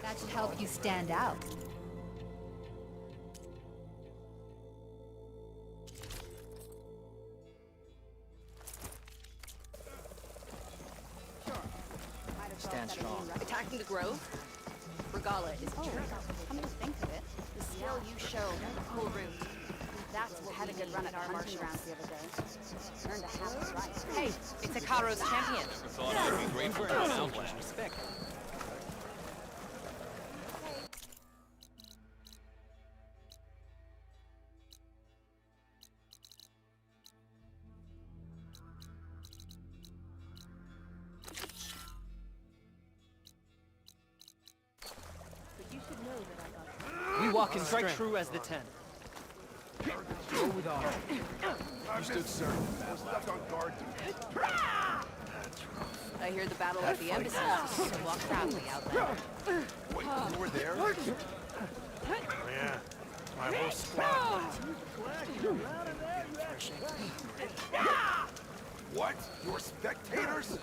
That should help you stand out. Stand strong. Attacking the Grove? Regala is true. Come to think of it, the skill you showed on the whole route. That's what had a good run at our hunting grounds the other day. Learned to have it right. Hey, it's Hikaro's champion. Thought I would be grateful for an outlash. Respect. But you should know that I got We walk in strike true as the 10. Go with honor. You stood sir. We're stuck on guard duty. I hear the battle at the embassy, so walk proudly out there. Wait, you were there? Oh yeah, my whole squad. What? You're spectators?